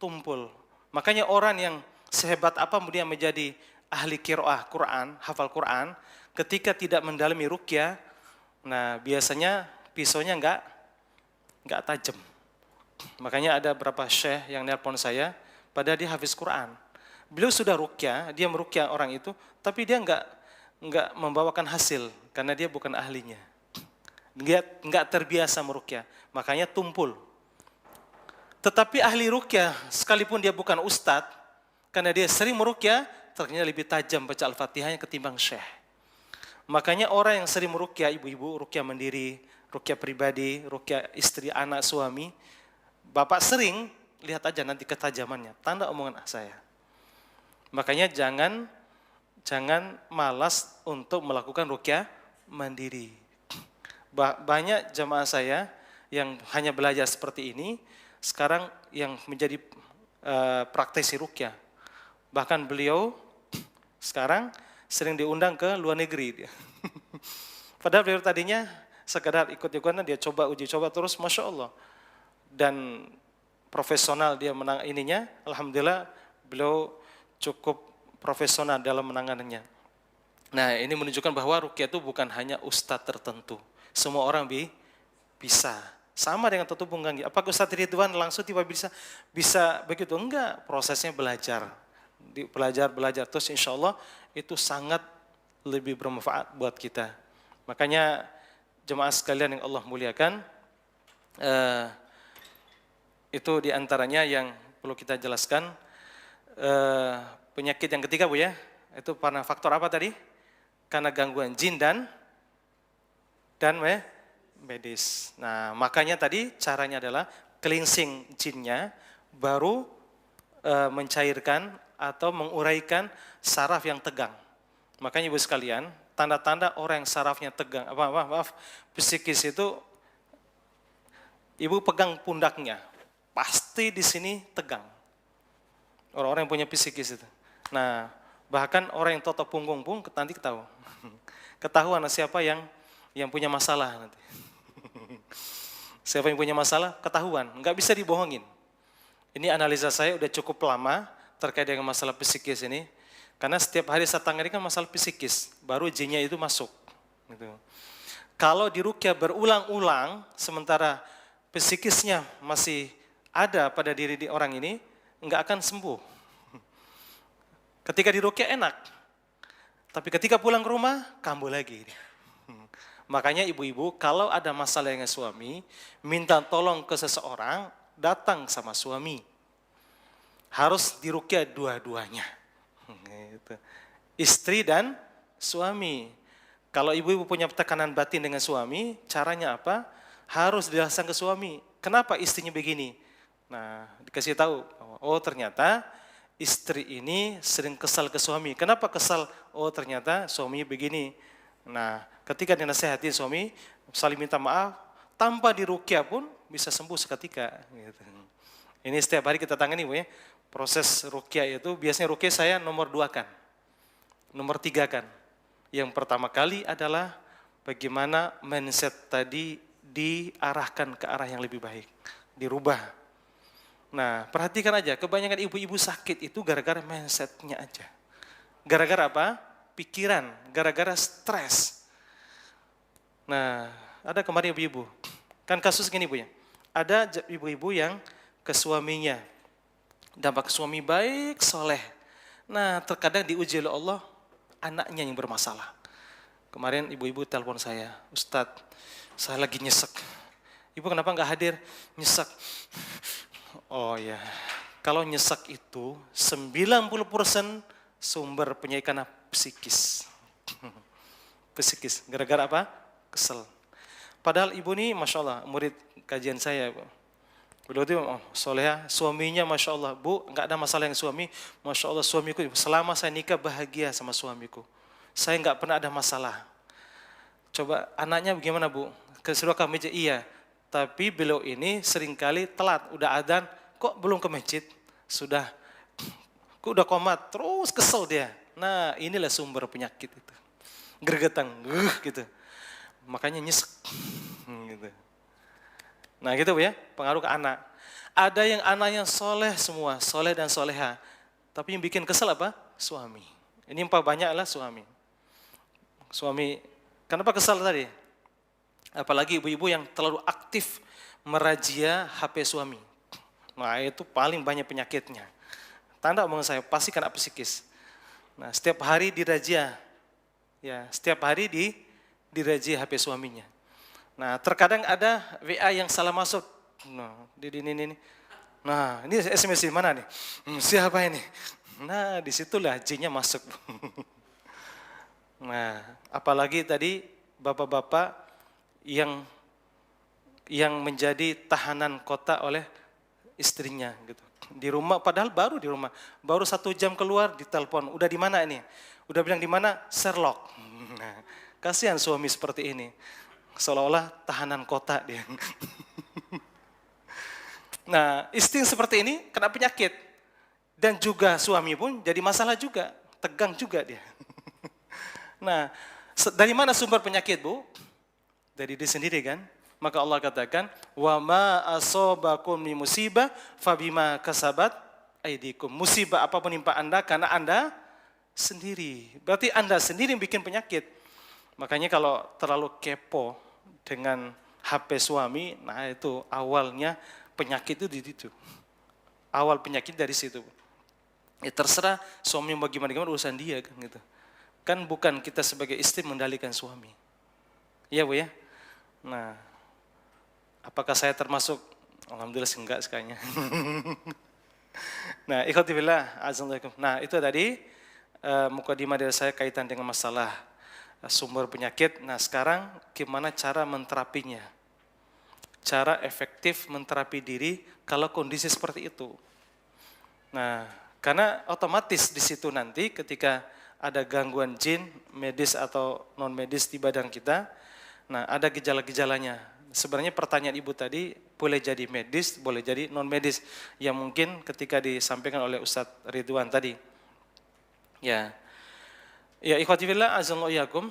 S1: tumpul. Makanya orang yang sehebat apa dia menjadi ahli qiraah Quran, hafal Quran, ketika tidak mendalami ruqyah, nah biasanya pisaunya enggak tajam. Makanya ada beberapa syekh yang nelpon saya, padahal dia hafiz Quran. Beliau sudah ruqyah, dia meruqyah orang itu, tapi dia enggak membawakan hasil karena dia bukan ahlinya. Dia enggak terbiasa meruqyah, makanya tumpul. Tetapi ahli ruqyah sekalipun dia bukan ustadz, karena dia sering meruqyah, ternyata lebih tajam baca Al-Fatihahnya ketimbang syekh. Makanya orang yang sering meruqyah, ibu-ibu ruqyah mandiri, ruqyah pribadi, ruqyah istri, anak, suami, bapak sering lihat aja nanti ketajamannya, tanda omongan saya. Makanya jangan malas untuk melakukan ruqyah mandiri. Banyak jamaah saya yang hanya belajar seperti ini, sekarang yang menjadi praktisi ruqyah. Bahkan beliau sekarang sering diundang ke luar negeri. Padahal beliau tadinya sekedar ikut-ikutan, dia uji coba terus, Masya Allah. Dan profesional dia menang ininya, alhamdulillah beliau cukup profesional dalam menanganannya. Nah ini menunjukkan bahwa ruqyah itu bukan hanya ustadz tertentu. Semua orang bisa. Sama dengan tata punggung. Apakah Ustadz Ridwan langsung tiba bisa begitu? Enggak, prosesnya belajar. Belajar terus insya Allah itu sangat lebih bermanfaat buat kita. Makanya jemaah sekalian yang Allah muliakan, itu diantaranya yang perlu kita jelaskan. Penyakit yang ketiga Bu ya, itu karena faktor apa tadi? Karena gangguan jin dan medis. Nah makanya tadi caranya adalah cleansing jinnya, baru mencairkan atau menguraikan saraf yang tegang. Makanya ibu sekalian, tanda-tanda orang yang sarafnya tegang, psikis itu, ibu pegang pundaknya, pasti di sini tegang. Orang-orang yang punya psikis itu. Nah, bahkan orang yang toto punggung pun nanti ketahuan siapa yang punya masalah nanti. Siapa yang punya masalah ketahuan, nggak bisa dibohongin. Ini analisa saya udah cukup lama terkait dengan masalah psikis ini.
S2: Karena setiap hari saya tangani kan masalah psikis, baru jinnya itu masuk. Gitu. Kalau diruqyah berulang-ulang, sementara psikisnya masih ada pada diri orang ini, nggak akan sembuh. Ketika diruqyah enak, tapi ketika pulang ke rumah, kambuh lagi. Makanya ibu-ibu, kalau ada masalah dengan suami, minta tolong ke seseorang, datang sama suami. Harus diruqyah dua-duanya. Gitu. Istri dan suami. Kalau ibu-ibu punya tekanan batin dengan suami, caranya apa? Harus dijelaskan ke suami. Kenapa istrinya begini? Nah, dikasih tahu. Oh, ternyata istri ini sering kesal ke suami. Kenapa kesal? Oh, ternyata suaminya begini. Nah, ketika dinasehati suami, saling minta maaf, tanpa diruqyah pun bisa sembuh seketika. Gitu. Ini setiap hari kita tangani, Bu ya. Proses ruqyah itu, biasanya ruqyah saya nomor 2 kan. Nomor 3 kan. Yang pertama kali adalah bagaimana mindset tadi diarahkan ke arah yang lebih baik, dirubah. Nah, perhatikan aja, kebanyakan ibu-ibu sakit itu gara-gara mindsetnya aja. Gara-gara apa? Pikiran, gara-gara stres. Nah, ada kemarin ibu-ibu, kan kasus gini Bu ya, ada ibu-ibu yang ke suaminya, dampak suami baik, soleh. Nah, terkadang diuji oleh Allah, anaknya yang bermasalah. Kemarin ibu-ibu telepon saya, Ustadz, saya lagi nyesek. Ibu kenapa nggak hadir? Nyesek. Oh ya, kalau nyesek itu 90% sumber penyakit psikis. Psikis, gara-gara apa? Kesel. Padahal ibu ini Masya Allah, murid kajian saya. Beliau itu soleha, suaminya Masya Allah, Bu, nggak ada masalah yang suami, Masya Allah suamiku, selama saya nikah bahagia sama suamiku. Saya nggak pernah ada masalah. Coba anaknya bagaimana Bu? Kesuruh ke masjid? Iya, tapi beliau ini seringkali telat, udah adzan, kok belum ke masjid? Kok udah komat, terus kesel dia. Nah inilah sumber penyakit itu. Gregetang, gitu. Makanya nyesek. Gitu. Nah gitu Bu ya, pengaruh ke anak. Ada yang anaknya soleh semua, soleh dan soleha. Tapi yang bikin kesel apa? Suami. Ini yang paling banyak adalah suami. Suami, kenapa kesal tadi? Apalagi ibu-ibu yang terlalu aktif merajia HP suami. Nah itu paling banyak penyakitnya. Tanda omongan saya, pasti kena psikis. Nah setiap hari dirajia. Ya, setiap hari dirajia HP suaminya. Nah, terkadang ada WA yang salah masuk. Nah, ini. Nah, ini SMS di mana nih? Siapa ini? Nah, disitulah jinnya masuk. Nah, apalagi tadi bapak-bapak yang menjadi tahanan kota oleh istrinya gitu. Di rumah, padahal baru di rumah, baru 1 jam keluar ditelepon. Udah di mana ini? Udah bilang di mana? Sherlock. Nah, kasihan suami seperti ini. Seolah-olah tahanan kota dia. Nah, istri seperti ini kena penyakit. Dan juga suami pun jadi masalah juga. Tegang juga dia. Nah, dari mana sumber penyakit Bu? Dari diri sendiri kan? Maka Allah katakan, wa ma asobakum min musibah fabima kasabat aidikum. Musibah apapun menimpa Anda karena Anda sendiri. Berarti Anda sendiri yang bikin penyakit. Makanya kalau terlalu kepo dengan HP suami, nah itu awalnya penyakit itu di situ. Awal penyakit dari situ. Ya terserah suami mau gimana urusan dia kan gitu. Kan bukan kita sebagai istri mengendalikan suami. Iya Bu ya? Nah, apakah saya termasuk? Alhamdulillah enggak sekalinya. Nah, ikhwati fillah, azzallahikum. Nah, itu tadi mukadimah dari saya kaitan dengan masalah sumber penyakit. Nah, sekarang gimana cara menterapinya? Cara efektif menterapi diri kalau kondisi seperti itu. Nah, karena otomatis di situ nanti ketika ada gangguan jin, medis atau non medis di badan kita, nah ada gejala-gejalanya. Sebenarnya pertanyaan ibu tadi boleh jadi medis, boleh jadi non medis, yang mungkin ketika disampaikan oleh Ustadz Ridwan tadi. Ya, ikhwati fillah azallahu iyyakum.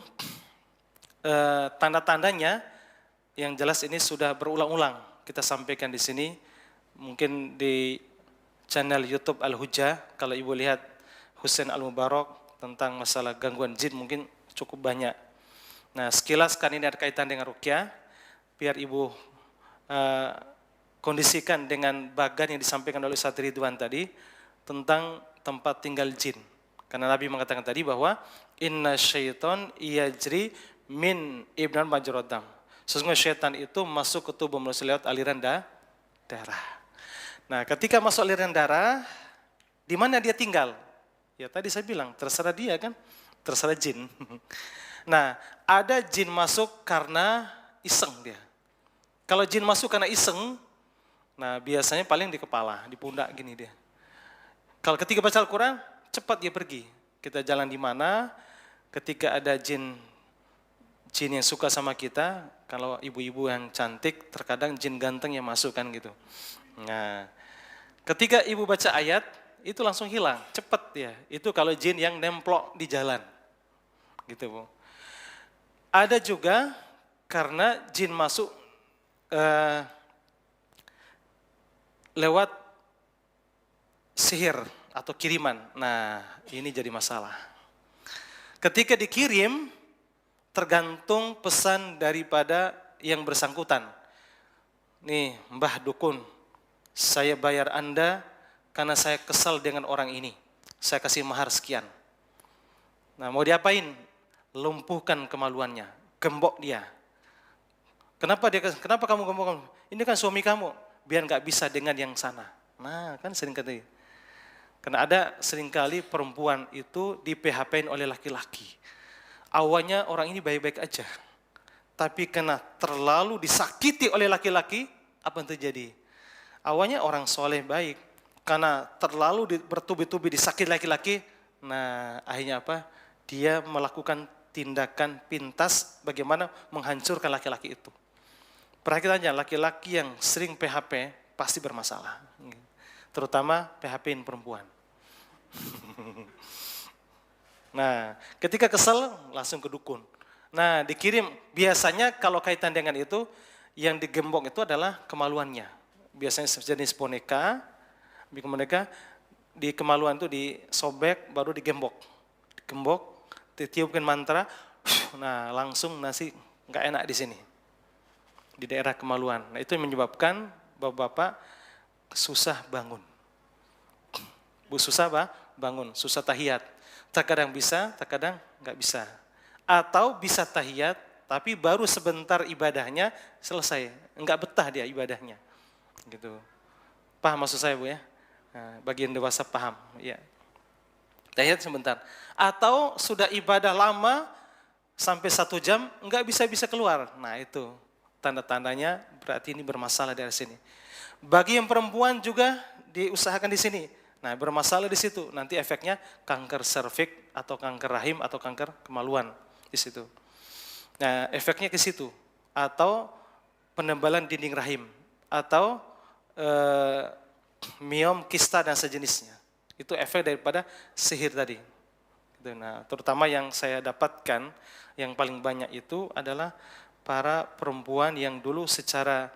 S2: Tanda-tandanya yang jelas ini sudah berulang-ulang kita sampaikan di sini. Mungkin di channel YouTube Al-Hujjah, kalau ibu lihat Husain Al-Mubarak, tentang masalah gangguan jin mungkin cukup banyak. Nah, sekilas kan ini ada kaitan dengan ruqyah, biar Ibu kondisikan dengan bagan yang disampaikan oleh Ustaz Ridwan tadi tentang tempat tinggal jin. Karena Nabi mengatakan tadi bahwa inna syaiton yajri min ibnan majrodam. Sesungguhnya syaitan itu masuk ke tubuh manusia lewat aliran darah. Nah, ketika masuk aliran darah, di mana dia tinggal? Ya tadi saya bilang, terserah dia kan, terserah jin. Nah, ada jin masuk karena iseng dia. Kalau jin masuk karena iseng, nah biasanya paling di kepala, di pundak gini dia. Kalau ketika baca Al-Quran, cepat dia pergi. Kita jalan di mana, ketika ada jin yang suka sama kita, kalau ibu-ibu yang cantik, terkadang jin ganteng yang masuk kan gitu. Nah, ketika ibu baca ayat, itu langsung hilang, cepat ya. Itu kalau jin yang nemplok di jalan. Gitu Bu. Ada juga karena jin masuk lewat sihir atau kiriman. Nah, ini jadi masalah. Ketika dikirim, tergantung pesan daripada yang bersangkutan. Nih, Mbah Dukun, saya bayar Anda karena saya kesal dengan orang ini. Saya kasih mahar sekian. Nah, mau diapain? Lumpuhkan kemaluannya, gembok dia. Kenapa kamu gembok? Ini kan suami kamu, biar nggak bisa dengan yang sana. Nah, kan sering kali. Karena ada seringkali perempuan itu di PHP-in oleh laki-laki. Awalnya orang ini baik-baik aja. Tapi karena terlalu disakiti oleh laki-laki, apa yang terjadi? Awalnya orang soleh baik. Karena terlalu bertubi-tubi disakiti laki-laki, nah akhirnya apa? Dia melakukan tindakan pintas bagaimana menghancurkan laki-laki itu. Perhatikan aja, laki-laki yang sering PHP pasti bermasalah. Terutama PHP-in perempuan. Nah, ketika kesel langsung ke dukun. Nah, dikirim, biasanya kalau kaitan dengan itu, yang digembok itu adalah kemaluannya. Biasanya sejenis boneka, di kemaluan itu disobek, baru digembok. Digembok, ditiupkan mantra, nah langsung nasi nggak enak di sini. Di daerah kemaluan. Nah, itu yang menyebabkan bapak-bapak susah bangun. Bu susah bangun, susah tahiyat. Terkadang bisa, terkadang nggak bisa. Atau bisa tahiyat, tapi baru sebentar ibadahnya selesai. Nggak betah dia ibadahnya. Gitu. Paham maksud saya Bu ya? Nah, bagian dewasa paham. Ya. Tahiyat sebentar. Atau sudah ibadah lama, sampai 1 jam, nggak bisa keluar. Nah itu. Tanda-tandanya berarti ini bermasalah dari sini. Bagi yang perempuan juga diusahakan di sini. Nah, bermasalah di situ. Nanti efeknya kanker serviks atau kanker rahim atau kanker kemaluan di situ. Nah, efeknya ke situ. Atau penebalan dinding rahim atau miom, kista dan sejenisnya. Itu efek daripada sihir tadi. Nah, terutama yang saya dapatkan yang paling banyak itu adalah para perempuan yang dulu secara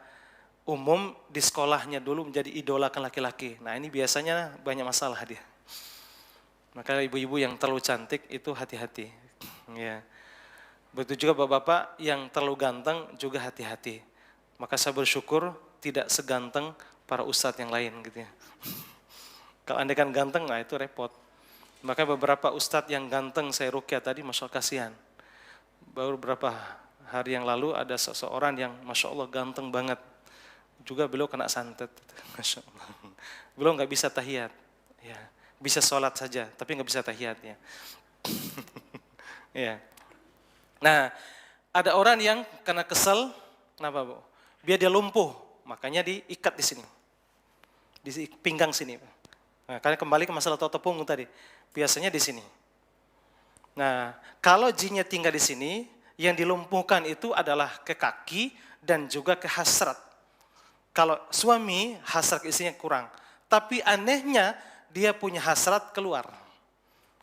S2: umum di sekolahnya dulu menjadi idolakan laki-laki. Nah ini biasanya banyak masalah dia. Maka ibu-ibu yang terlalu cantik itu hati-hati. Ya. Begitu juga bapak-bapak yang terlalu ganteng juga hati-hati. Maka saya bersyukur tidak seganteng para ustadz yang lain gitu ya. Kalau anda kan ganteng, nah itu repot. Maka beberapa ustadz yang ganteng saya ruqyah tadi, masya Allah kasihan. Baru beberapa hari yang lalu ada seseorang yang masya Allah ganteng banget. Juga beliau kena santet. Masya Allah. Beliau nggak bisa tahiyat. Ya, bisa sholat saja, tapi nggak bisa tahiyat ya. Ya. Nah, ada orang yang kena kesel, kenapa Bu? Biar dia lumpuh, makanya diikat di sini. Di pinggang sini. Nah, karena kembali ke masalah toto punggung tadi. Biasanya di sini. Nah, kalau jinnya tinggal di sini, yang dilumpuhkan itu adalah ke kaki dan juga ke hasrat. Kalau suami hasrat istrinya kurang, tapi anehnya dia punya hasrat keluar.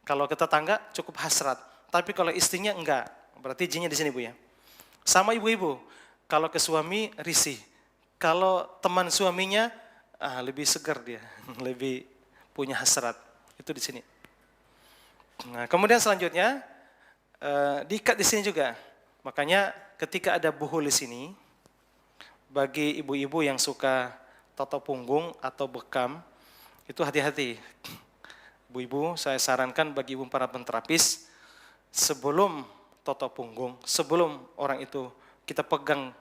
S2: Kalau ke tetangga cukup hasrat, tapi kalau istrinya enggak, berarti jinnya di sini Bu ya. Sama ibu-ibu, kalau ke suami risih, kalau teman suaminya lebih segar dia, lebih punya hasrat, itu di sini. Nah, kemudian selanjutnya diikat di sini juga. Makanya ketika ada buhul di sini, bagi ibu-ibu yang suka toto punggung atau bekam, itu hati-hati. Ibu-ibu, saya sarankan bagi ibu para penterapis, sebelum toto punggung, sebelum orang itu kita pegang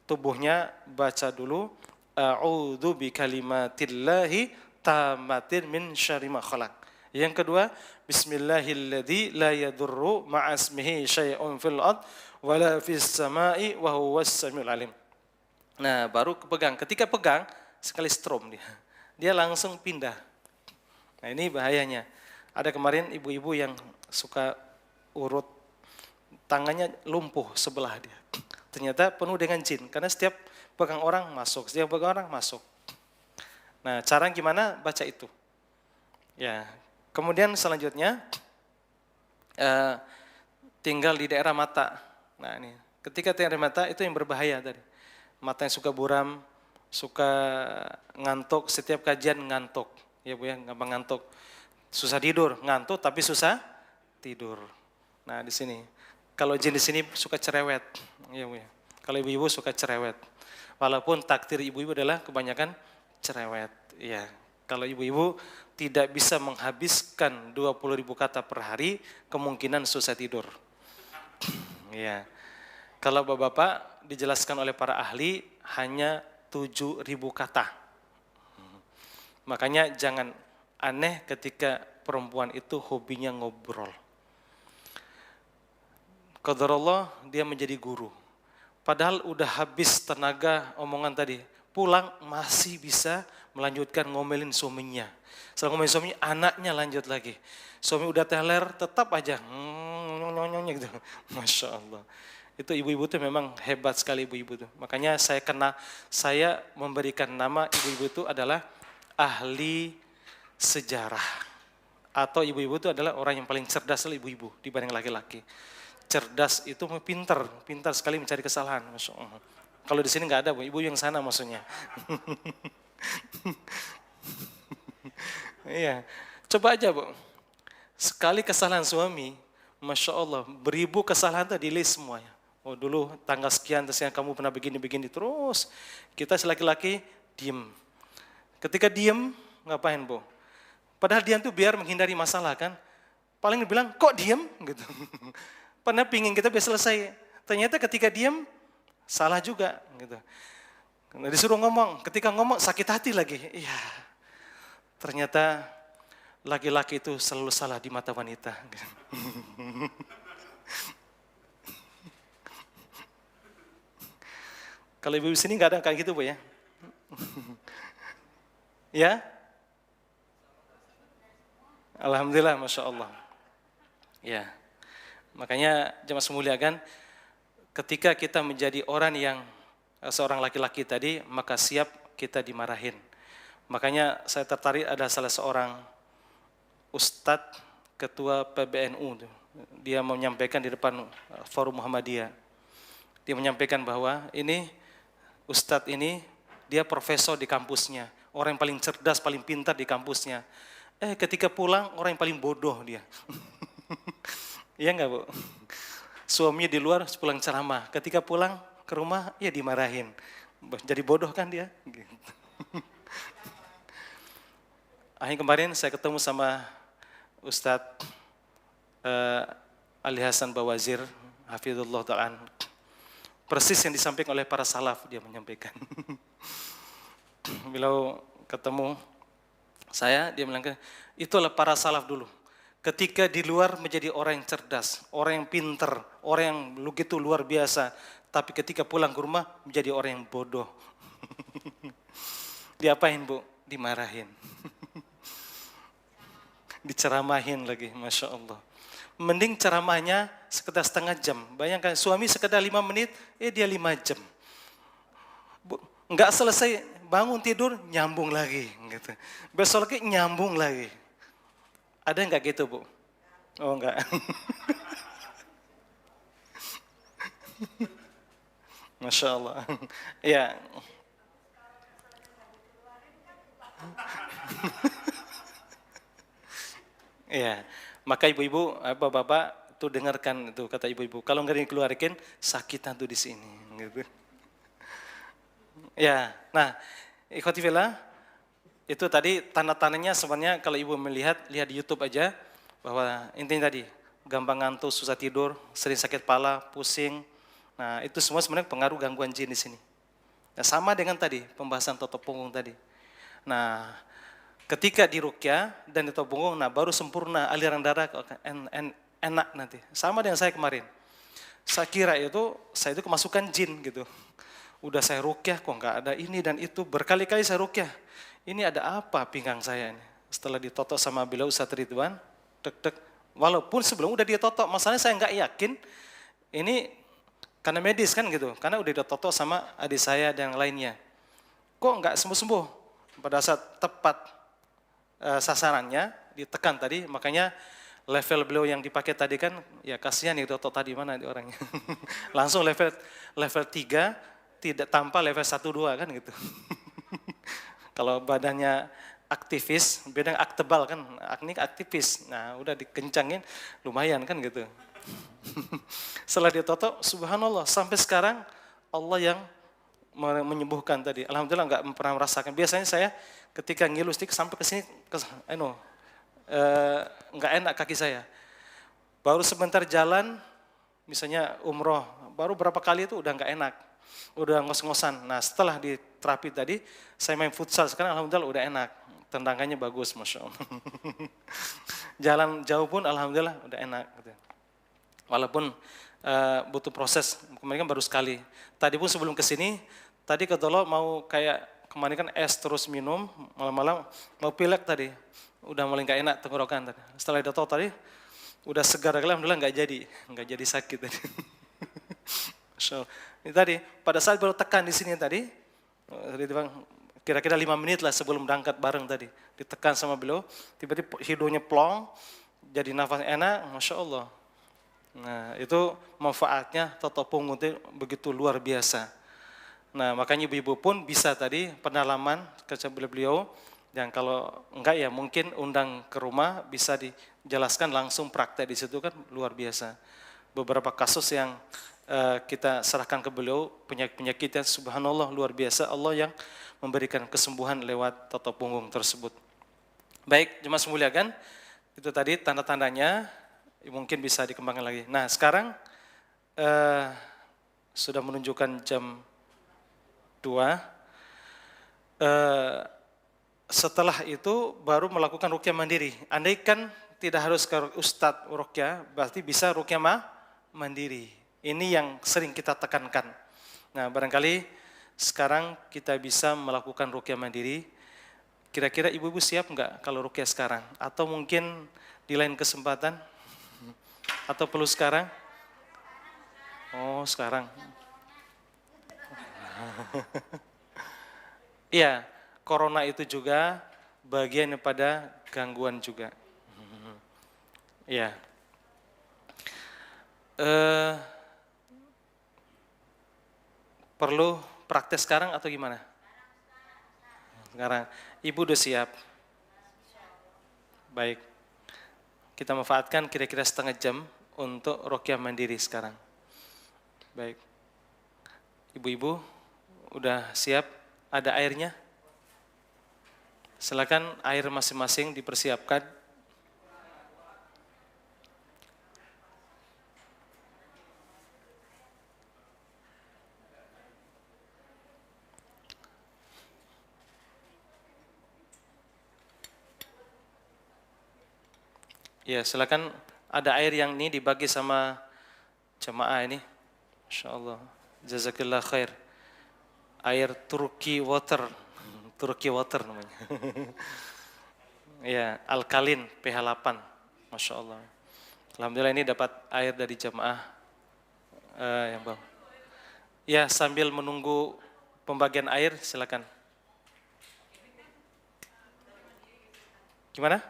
S2: tubuhnya, baca dulu a'udzu bikalimatillahi tammatin min syarri ma khalaq. Yang kedua, bismillahilladzi la yadurru ma'asmihi syai'un fil ard wala fis sama'i wa huwas samiul alim. Nah, baru kepegang. Ketika pegang, sekali strom dia. Dia langsung pindah. Nah, ini bahayanya. Ada kemarin ibu-ibu yang suka urut, tangannya lumpuh sebelah dia. Ternyata penuh dengan jin, karena setiap pegang orang masuk, setiap pegang orang masuk. Nah, cara gimana? Baca itu. Ya. Kemudian selanjutnya, tinggal di daerah mata. Nah, ini. Ketika daerah mata itu yang berbahaya tadi. Mata yang suka buram, suka ngantuk, setiap kajian ngantuk. Ya Bu ya, gampang ngantuk. Susah tidur, ngantuk tapi susah tidur. Nah, di sini. Kalau jin di sini suka cerewet. Ya Bu ya. Kalau ibu-ibu suka cerewet. Walaupun takdir ibu-ibu adalah kebanyakan cerewet. Ya. Kalau ibu-ibu tidak bisa menghabiskan 20.000 kata per hari, kemungkinan susah tidur. Ya. Kalau bapak-bapak dijelaskan oleh para ahli hanya 7.000 kata. Makanya jangan aneh ketika perempuan itu hobinya ngobrol. Qadarullah dia menjadi guru. Padahal udah habis tenaga omongan tadi. Pulang masih bisa melanjutkan ngomelin suaminya. Setelah ngomelin suaminya, anaknya lanjut lagi. Suami udah teler, tetap aja gitu. Masya Allah. Itu ibu-ibu tuh memang hebat sekali ibu-ibu tuh. Makanya saya memberikan nama ibu-ibu itu adalah ahli sejarah. Atau ibu-ibu itu adalah orang yang paling cerdas ibu-ibu dibanding laki-laki. Cerdas itu pintar sekali mencari kesalahan. Masya Allah. Kalau di sini nggak ada Bu, ibu yang sana maksudnya. Iya, coba aja Bu. Sekali kesalahan suami, Masya Allah, beribu kesalahan itu di list semuanya. Oh dulu tanggal sekian, kamu pernah begini-begini terus. Kita laki-laki diem. Ketika diem, ngapain Bu? Padahal diam tuh biar menghindari masalah kan. Paling bilang, kok diem? Gitu. Pernah pingin kita biar selesai. Ternyata ketika diem, salah juga. Gitu. Nah, disuruh ngomong, ketika ngomong sakit hati lagi. Iya. Ternyata laki-laki itu selalu salah di mata wanita. Kalau ibu di sini nggak ada kayak gitu Bu ya? Ya? Alhamdulillah, Masya Allah. Ya, makanya jemaah semuliakan, ketika kita menjadi orang yang seorang laki-laki tadi, maka siap kita dimarahin. Makanya saya tertarik ada salah seorang ustadz ketua PBNU, dia menyampaikan di depan forum Muhammadiyah. Dia menyampaikan bahwa ini ustadz ini dia profesor di kampusnya, orang yang paling cerdas, paling pintar di kampusnya. Ketika pulang orang yang paling bodoh dia. Iya enggak Bu? Suaminya di luar pulang ceramah, ketika pulang ke rumah ya dimarahin. Jadi bodoh kan dia. Akhirnya kemarin saya ketemu sama Ustadz Ali Hasan Bawazir, hafizullah ta'ala. Persis yang disampaikan oleh para salaf dia menyampaikan. Bila ketemu saya, dia bilang, itulah para salaf dulu. Ketika di luar menjadi orang yang cerdas, orang yang pinter, orang yang begitu luar biasa. Tapi ketika pulang ke rumah menjadi orang yang bodoh. Diapain Bu? Dimarahin. Diceramahin lagi, Masya Allah. Mending ceramahnya sekedar setengah jam. Bayangkan suami sekedar 5 menit, dia 5 jam. Enggak selesai bangun tidur, nyambung lagi. Gitu. Besok lagi nyambung lagi. Ada enggak gitu Bu? Oh enggak. Masya Allah. Ya. Ya. Maka ibu-ibu, bapak-bapak tuh dengarkan itu kata ibu-ibu. Kalau nggak dikeluarkan sakitan tuh di sini. Gitu. Ya, nah ikhwati fillah, itu tadi tanda-tandanya sebenarnya kalau ibu melihat, lihat di YouTube aja bahwa intinya tadi gampang ngantuk, susah tidur, sering sakit kepala, pusing. Nah itu semua sebenarnya pengaruh gangguan jin di sini. Nah, sama dengan tadi pembahasan toto punggung tadi. Nah ketika diruqyah dan di toto punggung, nah baru sempurna aliran darah enak nanti. Sama dengan saya kemarin. Saya kira saya itu kemasukan jin gitu. Udah saya ruqyah kok nggak ada ini dan itu, berkali-kali saya ruqyah. Ini ada apa pinggang saya ini? Setelah ditotok sama beliau Ustaz Ridwan, tek. Walaupun sebelum udah dia totok, masalahnya saya nggak yakin ini karena medis kan gitu, karena udah ditotok sama adik saya dan yang lainnya. Kok nggak sembuh-sembuh? Pada saat tepat sasarannya ditekan tadi, makanya level beliau yang dipakai tadi kan, ya kasihan yang ditotok tadi, mana di orangnya. Langsung level 3, tidak tanpa level 1, 2 kan gitu. Kalau badannya aktivis, beda tebal kan, ini aktivis. Nah udah dikencangin lumayan kan gitu. Setelah ditotok, subhanallah sampai sekarang Allah yang menyembuhkan tadi. Alhamdulillah nggak pernah merasakan. Biasanya saya ketika ngilu stick sampai ke sini, nggak enak kaki saya. Baru sebentar jalan, misalnya umroh, baru berapa kali itu udah nggak enak. Udah ngos-ngosan. Nah setelah di terapi tadi, saya main futsal, sekarang alhamdulillah udah enak. Tendangannya bagus, Masya Allah. Jalan jauh pun alhamdulillah udah enak. Walaupun butuh proses, kemarin kan baru sekali. Tadi pun sebelum kesini, tadi ketolok mau kayak, kemarin kan es terus minum, malam-malam mau pilek tadi. Udah mulai nggak enak tenggorokan tadi. Setelah itu tadi, udah segar, alhamdulillah nggak jadi sakit tadi. Masya Allah. Ini tadi, pada saat baru tekan di sini tadi, kira-kira 5 menit lah sebelum berangkat bareng tadi, ditekan sama beliau, tiba-tiba hidungnya plong, jadi nafas enak, Masya Allah. Nah itu manfaatnya toto punggung itu begitu luar biasa. Nah makanya ibu-ibu pun bisa tadi pendalaman kerja beliau, dan kalau enggak ya mungkin undang ke rumah, bisa dijelaskan langsung praktek di situ kan luar biasa. Beberapa kasus yang kita serahkan ke beliau, penyakit yang subhanallah luar biasa, Allah yang memberikan kesembuhan lewat toto punggung tersebut. Baik, jemaah semuliakan, itu tadi tanda-tandanya, mungkin bisa dikembangkan lagi. Nah sekarang sudah menunjukkan jam 2, setelah itu baru melakukan ruqyah mandiri. Andaikan tidak harus ke Ustadz ruqyah, berarti bisa ruqyah mandiri. Ini yang sering kita tekankan. Nah barangkali sekarang kita bisa melakukan ruqyah mandiri. Kira-kira ibu-ibu siap nggak kalau ruqyah sekarang? Atau mungkin di lain kesempatan? Atau perlu sekarang? Oh sekarang. Iya, corona itu juga bagian daripada gangguan juga. Iya. Perlu praktek sekarang atau gimana? Sekarang. Ibu udah siap? Baik. Kita manfaatkan kira-kira setengah jam untuk ruqyah mandiri sekarang. Baik. Ibu-ibu udah siap? Ada airnya? Silakan air masing-masing dipersiapkan. Ya, silakan, ada air yang ini dibagi sama jemaah ini. Masya Allah, jazakillah khair. Air Turki water namanya. Ya, alkalin pH 8, Masya Allah. Alhamdulillah ini dapat air dari jemaah yang bawah. Ya, sambil menunggu pembagian air, silakan. Gimana?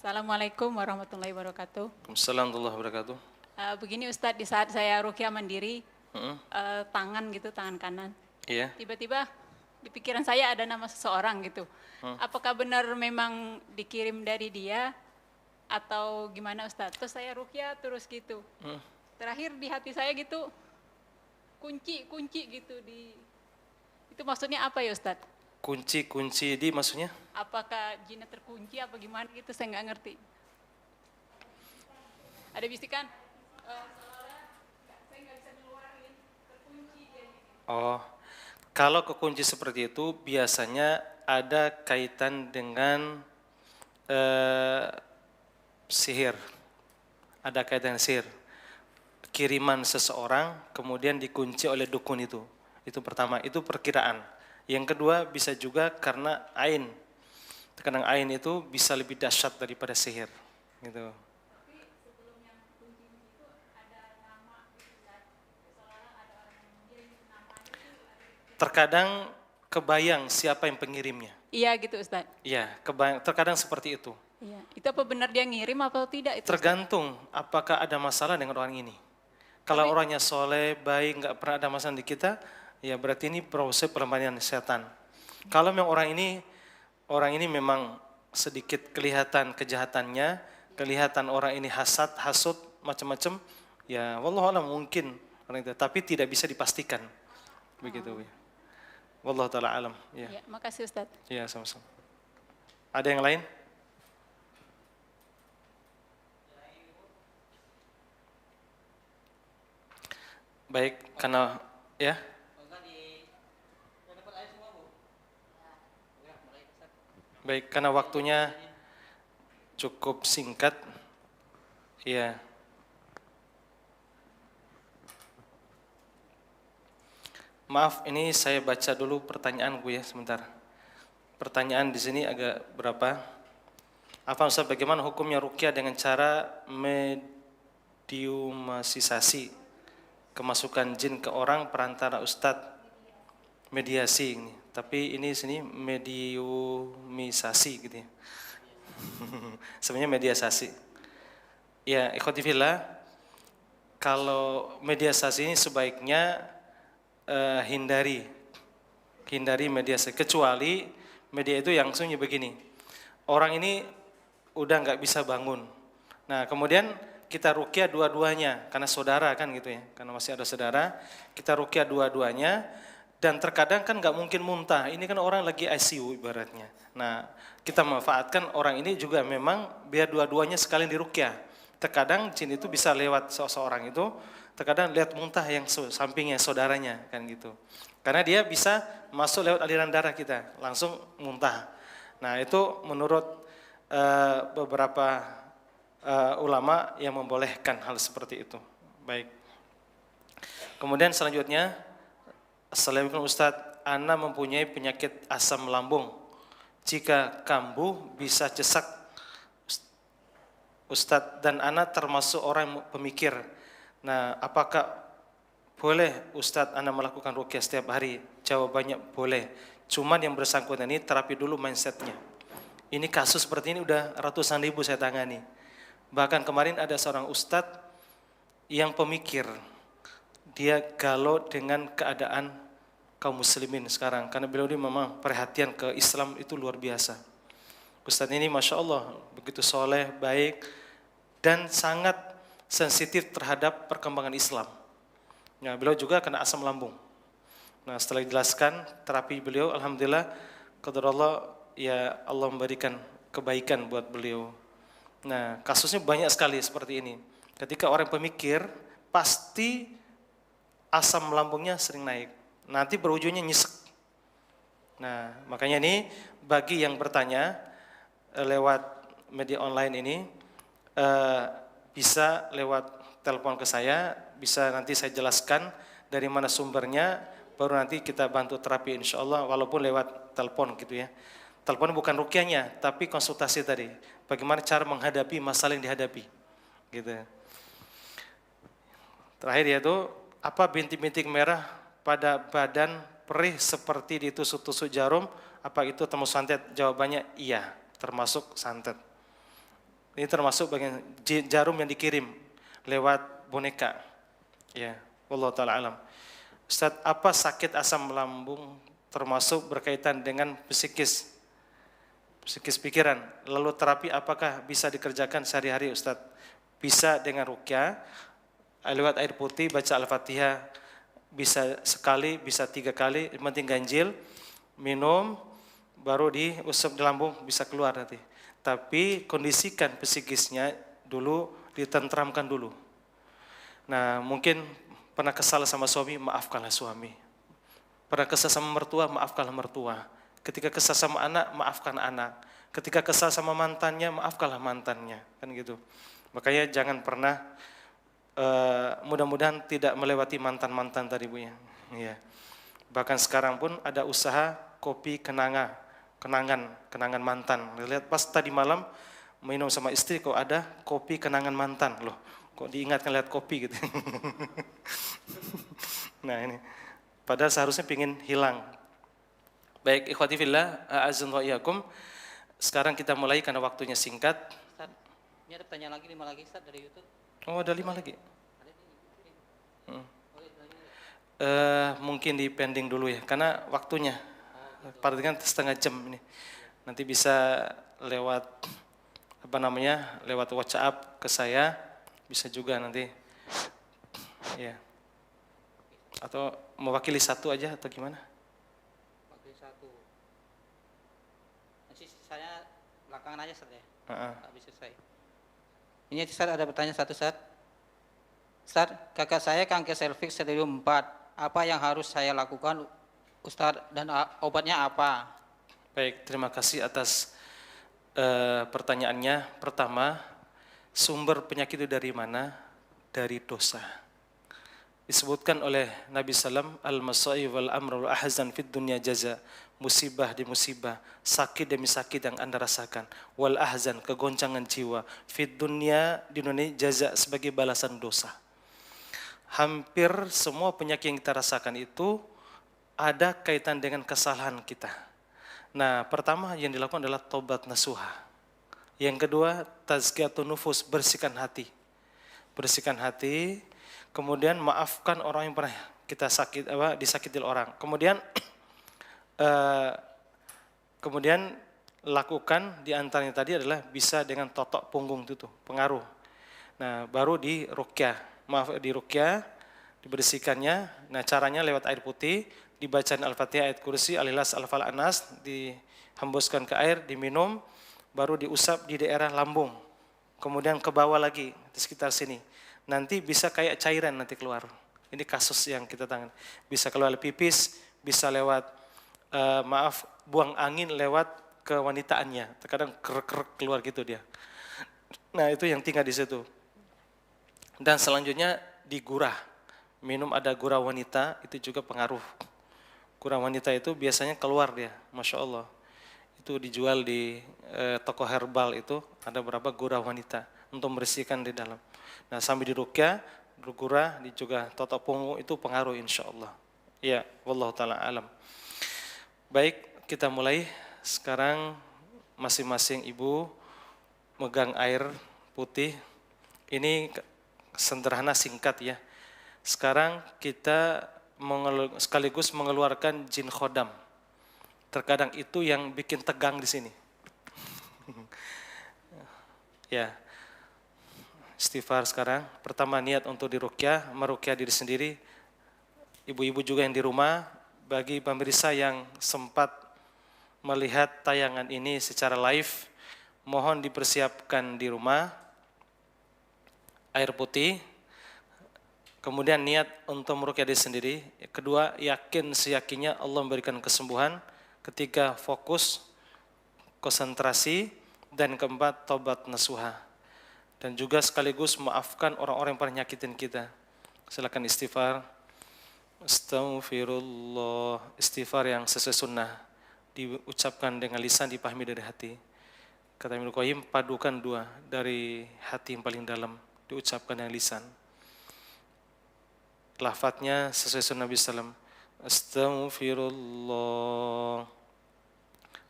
S3: Assalamualaikum warahmatullahi wabarakatuh.
S2: Assalamualaikum warahmatullahi wabarakatuh.
S3: Begini Ustadz, di saat saya ruqyah mandiri, tangan kanan,
S2: Iya.
S3: tiba-tiba di pikiran saya ada nama seseorang gitu. Apakah benar memang dikirim dari dia atau gimana Ustadz? Terus saya ruqyah terus gitu. Terakhir di hati saya gitu kunci gitu itu maksudnya apa ya Ustadz?
S2: Kunci di maksudnya?
S3: Apakah jinnya terkunci apa gimana gitu saya nggak ngerti. Ada bisikan? Saya nggak bisa ngeluarin, terkunci dia.
S2: Oh, kalau kekunci seperti itu biasanya ada kaitan dengan sihir. Ada kaitan sihir. Kiriman seseorang kemudian dikunci oleh dukun itu. Itu pertama, itu perkiraan. Yang kedua bisa juga karena ain. Terkadang ain itu bisa lebih dahsyat daripada sihir. Gitu. Terkadang kebayang siapa yang pengirimnya.
S3: Iya gitu Ustadz.
S2: Iya, kebayang. Terkadang seperti itu.
S3: Iya. Itu apa benar dia ngirim atau tidak itu?
S2: Tergantung apakah ada masalah dengan orang ini. Kalau orangnya soleh, baik, nggak pernah ada masalah di kita, ya berarti ini proses perlambatan setan. Kalau memang orang ini memang sedikit kelihatan kejahatannya, kelihatan orang ini hasad, hasut, macam-macam, ya wallahualam mungkin orang itu, tapi tidak bisa dipastikan. Begitu ya. Wallahu taala alam. Ya.
S3: Ya, makasih Ustadz.
S2: Ya, sama-sama. Ada yang lain? Baik, karena ya. Baik, karena waktunya cukup singkat. Ya. Maaf, ini saya baca dulu pertanyaan Bu ya, sebentar. Pertanyaan di sini agak berapa? Apa Ustaz, bagaimana hukumnya ruqyah dengan cara mediumisasi kemasukan jin ke orang perantara Ustadz? Mediasi ini. Tapi ini sini mediumisasi gitu ya. Sebenarnya mediasi. Ya, ikhwati fillah, kalau mediasi ini sebaiknya hindari mediasi, kecuali media itu yang langsungnya begini. Orang ini udah nggak bisa bangun. Nah, kemudian kita ruqyah dua-duanya karena saudara kan gitu ya. Karena masih ada saudara, kita ruqyah dua-duanya. Dan terkadang kan nggak mungkin muntah. Ini kan orang lagi ICU ibaratnya. Nah, kita manfaatkan orang ini juga memang biar dua-duanya sekalian diruqyah. Terkadang jin itu bisa lewat seseorang itu, terkadang lihat muntah yang sampingnya saudaranya kan gitu. Karena dia bisa masuk lewat aliran darah kita, langsung muntah. Nah, itu menurut beberapa ulama yang membolehkan hal seperti itu. Baik. Kemudian selanjutnya, Assalamualaikum Ustadz, Ana mempunyai penyakit asam lambung. Jika kambuh bisa cesak Ustadz, dan Ana termasuk orang pemikir. Nah, apakah boleh Ustadz Ana melakukan ruqyah setiap hari? Jawabannya boleh. Cuman yang bersangkutan ini terapi dulu mindsetnya. Ini kasus seperti ini udah ratusan ribu saya tangani. Bahkan kemarin ada seorang Ustadz yang pemikir. Dia galau dengan keadaan kaum muslimin sekarang. Karena beliau ini memang perhatian ke Islam itu luar biasa. Ustadz ini Masya Allah begitu soleh, baik, dan sangat sensitif terhadap perkembangan Islam. Nah, beliau juga kena asam lambung. Nah, setelah dijelaskan terapi beliau, alhamdulillah, qadarullah, ya Allah memberikan kebaikan buat beliau. Nah, kasusnya banyak sekali seperti ini. Ketika orang pemikir, pasti asam lambungnya sering naik. Nanti berujungnya nyesek. Nah, makanya ini bagi yang bertanya lewat media online ini, bisa lewat telepon ke saya, bisa nanti saya jelaskan dari mana sumbernya, baru nanti kita bantu terapi insya Allah, walaupun lewat telepon gitu ya. Telepon bukan ruqyahnya, tapi konsultasi tadi. Bagaimana cara menghadapi masalah yang dihadapi, gitu. Terakhir yaitu, apa bintik-bintik merah pada badan perih seperti ditusuk-tusuk jarum, apa itu termasuk santet? Jawabannya iya, termasuk santet. Ini termasuk bagian jarum yang dikirim lewat boneka. Ya, wallahu taala alam. Ustaz, apa sakit asam lambung termasuk berkaitan dengan psikis pikiran. Lalu terapi apakah bisa dikerjakan sehari-hari Ustadz? Bisa dengan ruqyah, lewat air putih, baca Al-Fatihah, bisa sekali, bisa 3 kali, yang penting ganjil, minum, baru diusap di lambung, bisa keluar nanti. Tapi kondisikan psikisnya dulu, ditentramkan dulu. Nah, mungkin pernah kesal sama suami, maafkanlah suami. Pernah kesal sama mertua, maafkanlah mertua. Ketika kesal sama anak, maafkan anak. Ketika kesal sama mantannya, maafkanlah mantannya. Kan gitu. Makanya jangan pernah, mudah-mudahan tidak melewati mantan-mantan tadi Bu ya. Iya. Bahkan sekarang pun ada usaha kopi kenangan mantan. Lihat pas tadi malam minum sama istri kok ada kopi kenangan mantan loh. Kok diingatkan lihat kopi gitu. Nah ini, padahal seharusnya pingin hilang. Baik, ikhwati fillah, a'azzan wa iyyakum. Sekarang kita mulai karena waktunya singkat.
S4: Ustaz, ini ada pertanyaan lagi, 5 lagi Ustaz dari YouTube.
S2: Oh, ada 5 lagi. Mungkin di pending dulu ya, karena waktunya. Perhatikan setengah jam ini. Nanti bisa lewat lewat WhatsApp ke saya, bisa juga nanti. Ya. Atau mewakili satu aja atau gimana?
S4: Satu. Nanti saya belakangan aja Ustaz ya. Habis selesai. Ini Ustaz ada pertanyaan satu Ustaz. Ustaz, kakak saya kanker serviks stadium 4. Apa yang harus saya lakukan Ustaz dan obatnya apa?
S2: Baik, terima kasih atas pertanyaannya. Pertama, sumber penyakit itu dari mana? Dari dosa. Disebutkan oleh Nabi Sallam, al-masaib wal amrul ahzan fid dunya jaza, musibah di musibah, sakit demi sakit yang Anda rasakan, wal ahzan, kegoncangan jiwa, fid dunya, di dunia, jaza, sebagai balasan dosa. Hampir semua penyakit yang kita rasakan itu ada kaitan dengan kesalahan kita. Nah, pertama yang dilakukan adalah tobat nasuha. Yang kedua, tazkiyatun nufus, bersihkan hati. Bersihkan hati. Kemudian maafkan orang yang pernah kita disakiti orang. Kemudian lakukan di antaranya tadi adalah bisa dengan totok punggung itu tuh, pengaruh. Nah, baru di ruqyah, dibersihkannya. Nah, caranya lewat air putih, dibacaan Al-Fatihah, ayat kursi, Al-Ikhlas, Al-Anas, dihembuskan ke air, diminum, baru diusap di daerah lambung. Kemudian ke bawah lagi di sekitar sini. Nanti bisa kayak cairan nanti keluar. Ini kasus yang kita tangani. Bisa keluar pipis, bisa lewat buang angin lewat kewanitaannya. Terkadang kerek keluar gitu dia. Nah, itu yang tinggal di situ. Dan selanjutnya digurah. Minum ada gurah wanita, itu juga pengaruh. Gurah wanita itu biasanya keluar dia, Masya Allah. Itu dijual di toko herbal itu, ada beberapa gurah wanita untuk membersihkan di dalam. Nah, sambil diruqyah, bergurah, juga totok punggung, itu pengaruh insya Allah. Ya, wallahu ta'ala alam. Baik, kita mulai. Sekarang masing-masing ibu megang air putih. Ini sederhana singkat ya. Sekarang kita sekaligus mengeluarkan jin khodam. Terkadang itu yang bikin tegang di sini. Ya. Istighfar sekarang. Pertama niat untuk diruqyah, meruqyah diri sendiri. Ibu-ibu juga yang di rumah, bagi pemirsa yang sempat melihat tayangan ini secara live, mohon dipersiapkan di rumah air putih. Kemudian niat untuk meruqyah diri sendiri. Kedua, yakin seyakinnya Allah memberikan kesembuhan. Ketiga, fokus, konsentrasi. Dan keempat, tobat nasuha. Dan juga sekaligus maafkan orang-orang yang pernah nyakitin kita. Silakan istighfar. Astaghfirullah. Istighfar yang sesuai sunnah. Diucapkan dengan lisan, dipahami dari hati. Kata Ibnu Qayyim, padukan dua dari hati yang paling dalam. Diucapkan dengan lisan. Lafadznya sesuai sunnah Nabi SAW. Astaghfirullah.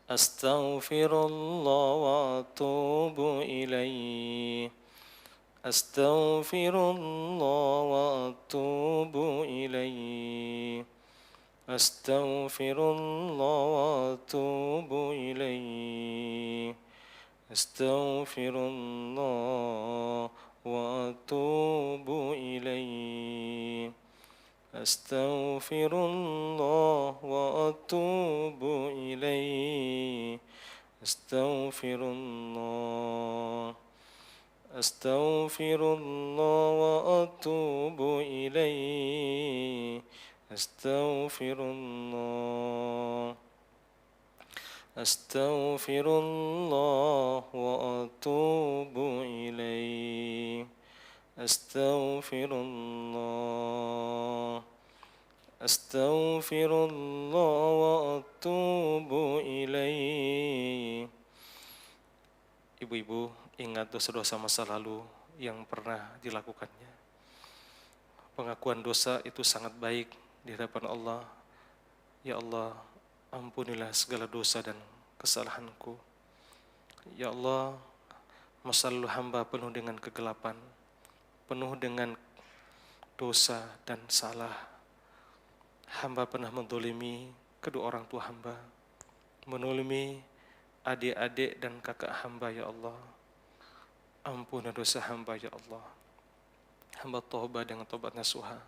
S2: Astaghfirullah wa atubu ilaih. Astaghfirullah wa atubu ilaih. أستغفر الله وأتوب إليه أستغفر الله وأتوب إليه أستغفر الله وأتوب إليه أستغفر الله أستغفر الله وأتوب إليه أستغفر الله أستغفر الله وأتوب إليه أستغفر الله أستغفر الله وأتوب إليه. Ibu-ibu, ingat dosa-dosa masa lalu yang pernah dilakukannya. Pengakuan dosa itu sangat baik di hadapan Allah. Ya Allah, ampunilah segala dosa dan kesalahanku. Ya Allah, masa lalu hamba penuh dengan kegelapan, penuh dengan dosa dan salah. Hamba pernah mendolimi kedua orang tua hamba, mendolimi adik-adik dan kakak hamba, ya Allah. Ampuni dosa hamba, ya Allah. Hamba taubat dengan taubat nasuha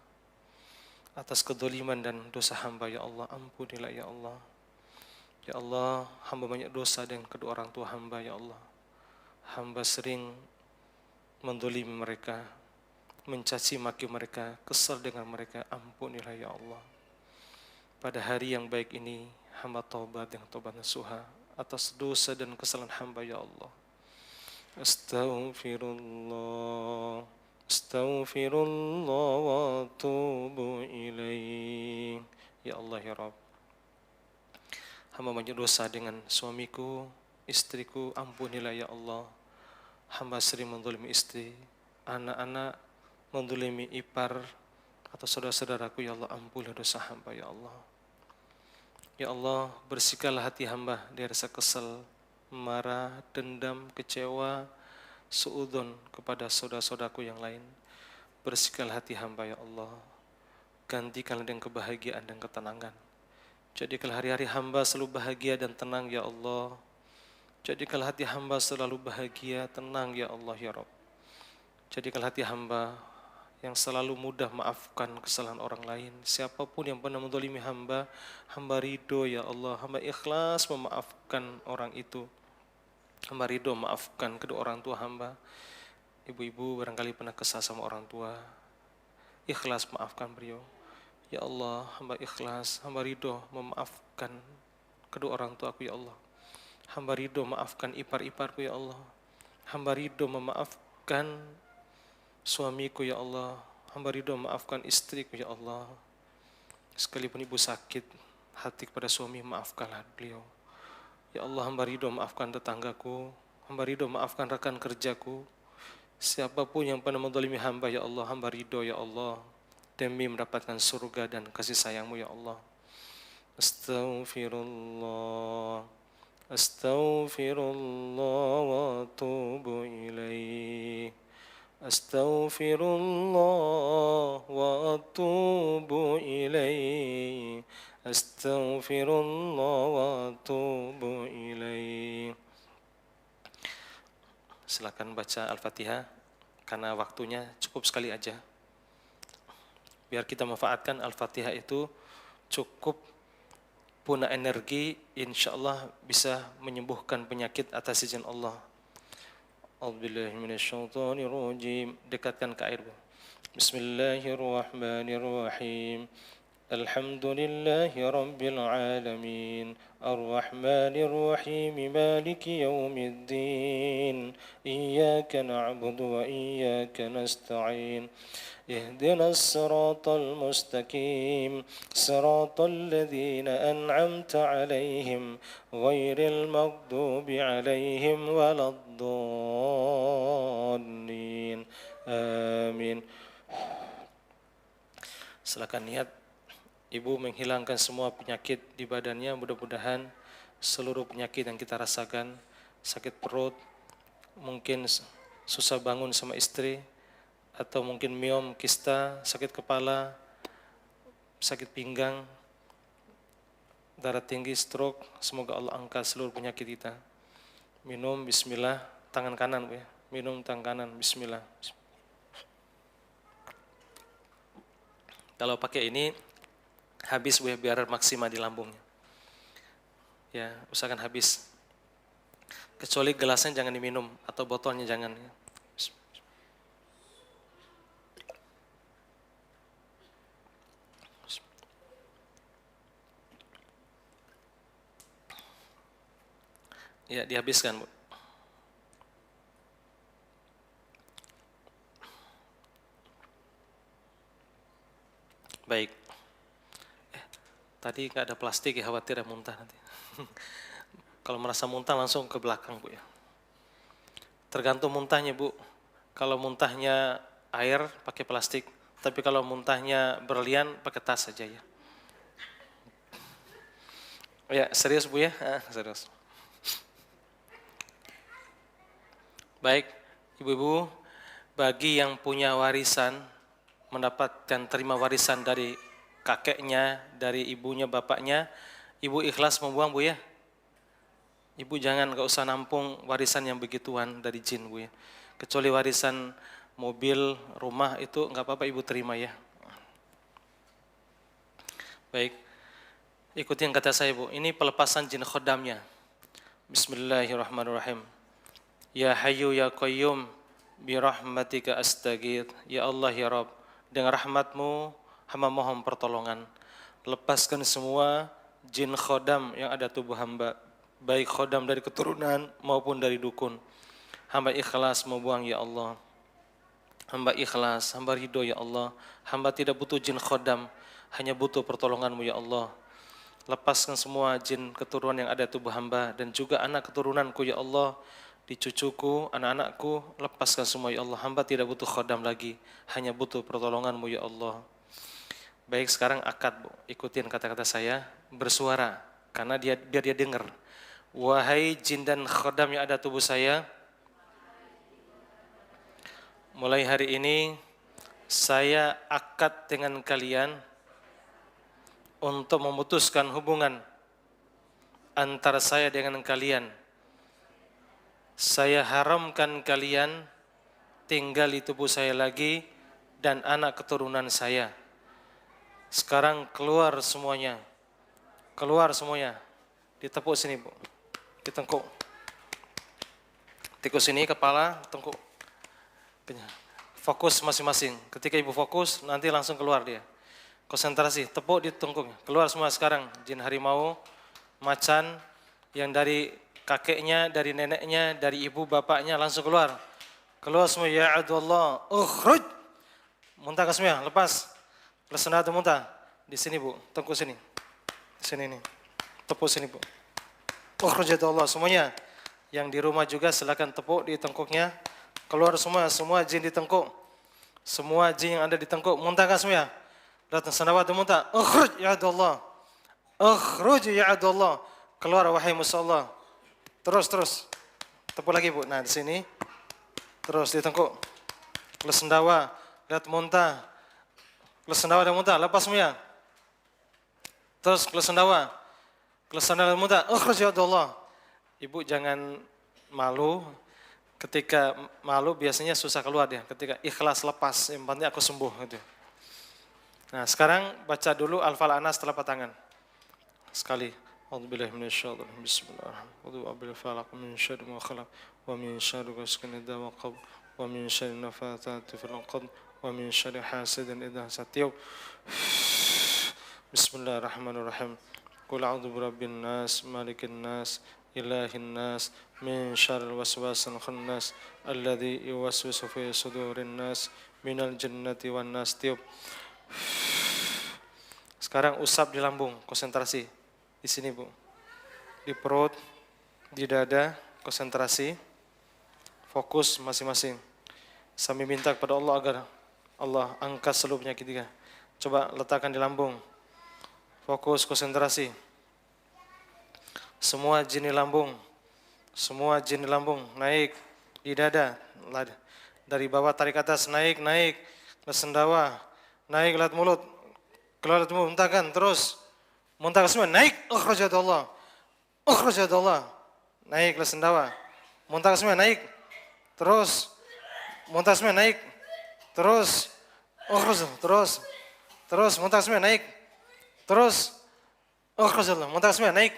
S2: atas kedoliman dan dosa hamba, ya Allah. Ampunilah, ya Allah. Ya Allah, hamba banyak dosa dengan kedua orang tua hamba, ya Allah. Hamba sering mendolimi mereka, mencaci maki mereka, kesal dengan mereka. Ampunilah, ya Allah. Pada hari yang baik ini, hamba taubat dengan taubat nasuha atas dosa dan kesalahan hamba, ya Allah. Astaghfirullah, astaghfirullah wa atubu ilaih. Ya Allah, ya Rabb. Hamba banyak dosa dengan suamiku, istriku. Ampunilah, ya Allah. Hamba sering mendolimi istri, anak-anak, mendolimi ipar atau saudara-saudaraku, ya Allah. Ampunilah dosa hamba, ya Allah. Ya Allah, bersihkanlah hati hamba dari rasa kesal, marah, dendam, kecewa, suudzon kepada saudara-saudaraku yang lain. Bersihkanlah hati hamba, ya Allah. Gantikanlah dengan kebahagiaan dan ketenangan. Jadikanlah hari-hari hamba selalu bahagia dan tenang, ya Allah. Jadikanlah hati hamba selalu bahagia, tenang, ya Allah, ya Rabb. Jadikanlah hati hamba yang selalu mudah maafkan kesalahan orang lain. Siapapun yang pernah mendolimi hamba, hamba ridho, ya Allah. Hamba ikhlas memaafkan orang itu. Hamba ridho maafkan kedua orang tua hamba. Ibu-ibu barangkali pernah kesal sama orang tua, ikhlas maafkan beliau. Ya Allah, hamba ikhlas, hamba ridho memaafkan kedua orang tuaku, ya Allah. Hamba ridho maafkan ipar-iparku, ya Allah. Hamba ridho memaafkan suamiku, ya Allah. Hamba ridho maafkan istriku, ya Allah. Sekalipun ibu sakit hati kepada suami, maafkanlah beliau. Ya Allah, hamba ridho maafkan tetanggaku. Hamba ridho maafkan rekan kerjaku. Siapapun yang pernah mendolimi hamba, ya Allah, hamba ridho, ya Allah, demi mendapatkan surga dan kasih sayangmu, ya Allah. Astaghfirullah, astaghfirullah wa atubu ilaih. Astaghfirullah wa atubu ilaih. Astaghfirullah wa atubu ilaih. Silakan baca Al-Fatihah karena waktunya cukup sekali aja. Biar kita manfaatkan Al-Fatihah itu cukup punya energi, insyaallah bisa menyembuhkan penyakit atas izin Allah. A'udzubillahi minasyaitonirrajim. Dekatkan ke air. Bismillahirrahmanirrahim. Alhamdulillahi rabbil alamin. Ar-Rahmanir-Rahim. Maliki yaumiddin. Iyyaka na'budu wa iyyaka nasta'in. اهدنا الصراط المستقيم صراط الذين أنعمت عليهم غير المغضوب عليهم ولا الضالين آمين. Silakan niat. Ibu menghilangkan semua penyakit di badannya. Mudah-mudahan seluruh penyakit yang kita rasakan, sakit perut, mungkin susah bangun sama istri, atau mungkin miom, kista, sakit kepala, sakit pinggang, darah tinggi, stroke, semoga Allah angkat seluruh penyakit kita. Minum, bismillah, tangan kanan Bu ya. Minum tangan kanan, bismillah. Kalau pakai ini habis Bu ya, biar maksimal di lambungnya. Ya, usahakan habis. Kecuali gelasnya jangan diminum atau botolnya jangan ya. Ya, dihabiskan Bu. Baik. Tadi nggak ada plastik ya, khawatir ada muntah nanti. Kalau merasa muntah langsung ke belakang Bu ya. Tergantung muntahnya Bu. Kalau muntahnya air pakai plastik, tapi kalau muntahnya berlian pakai tas saja ya. Ya, serius Bu ya? Serius. Baik, ibu-ibu, bagi yang punya warisan, mendapatkan terima warisan dari kakeknya, dari ibunya, bapaknya, ibu ikhlas membuang Bu ya. Ibu jangan, gak usah nampung warisan yang begituan dari jin Bu ya. Kecuali warisan mobil, rumah itu gak apa-apa ibu terima ya. Baik, ikuti yang kata saya Bu, ini pelepasan jin khodamnya. Bismillahirrahmanirrahim. Ya Hayyu ya Qayyum birahmatika astaghith. Ya Allah ya Rabb, dengan rahmatmu hamba mohon pertolongan. Lepaskan semua jin khodam yang ada tubuh hamba, baik khodam dari keturunan maupun dari dukun. Hamba ikhlas membuang ya Allah. Hamba ikhlas, hamba ridho ya Allah. Hamba tidak butuh jin khodam, hanya butuh pertolonganmu ya Allah. Lepaskan semua jin keturunan yang ada tubuh hamba dan juga anak keturunanku ya Allah. Di cucuku, anak-anakku, lepaskan semua ya Allah. Hamba tidak butuh khodam lagi, hanya butuh pertolonganmu ya Allah. Baik, sekarang akad Bu, ikutin kata-kata saya, bersuara, karena biar dia dengar. Wahai jin dan khodam yang ada tubuh saya, mulai hari ini saya akad dengan kalian untuk memutuskan hubungan antara saya dengan kalian. Saya haramkan kalian tinggal di tubuh saya lagi dan anak keturunan saya. Sekarang keluar semuanya. Keluar semuanya. Ditepuk sini Bu. Ditengkuk. Tekuk sini kepala, tengkuk. Fokus masing-masing. Ketika ibu fokus, nanti langsung keluar dia. Konsentrasi, tepuk di tengkuknya. Keluar semua sekarang. Jin harimau, macan, yang dari kakeknya, dari neneknya, dari ibu bapaknya langsung keluar. Keluar semua, ya Allah, ukhruj. Muntah ke semua, lepas. Lesana atau muntah. Di sini Bu, tengkuk sini. Di sini nih. Tepuk sini Bu. Ukhruj ya Allah, semuanya. Yang di rumah juga silakan tepuk di tengkuknya. Keluar semua, semua jin di tengkuk. Semua jin yang ada di tengkuk, muntah ke semua. Datang sanawat atau muntah. Ukhruj ya Allah. Ukhruj ya Allah. Keluar wahai musuh Allah. Terus. Tepuk lagi Bu. Nah di sini. Terus di tengkuk. Lesendawa. Lihat muntah. Lesendawa dan muntah. Lepas semua. Terus lesendawa. Lesendawa dan muntah. Ukhruj ya Allah. Ibu jangan malu. Ketika malu biasanya susah keluar dia. Ketika ikhlas lepas. Yang penting aku sembuh. Gitu. Nah sekarang baca dulu Al-Falaq telapak tangan. Sekali. A'udzubillahi minasyaitonir rajim. Bismillahirrahmanirrahim. Falaq min syarri ma khalaq wa min syarri ghasiqin idza waqab wa min syarri nafathati fil 'uqad wa min syarri hasidin idza hasad. Bismillahirrahmanirrahim. Qul a'udzu birabbin nas, malikin nas, ilahin nas, min syarril waswasil khannas alladzi yuwaswisu fi sudurin nas minal jannati wan nas. Sekarang usap di lambung, konsentrasi. Di sini Bu, di perut, di dada, konsentrasi, fokus masing-masing. Sambil minta kepada Allah agar Allah angkat seluruh penyakit kita. Coba letakkan di lambung, fokus, konsentrasi. Semua jin di lambung, semua jin di lambung, naik di dada, dari bawah tarik atas, naik, lesendawa, naik lewat mulut, keluar lewat mulut, muntahkan, terus. Muntah semua, naik, akhrajadallah. Akhrajadallah. Naik ke sendawa. Muntah semua, naik. Terus. Muntah semua, naik. Terus. Terus. Terus, muntah semua, naik. Terus. Akhrajadallah. Muntah semua, naik.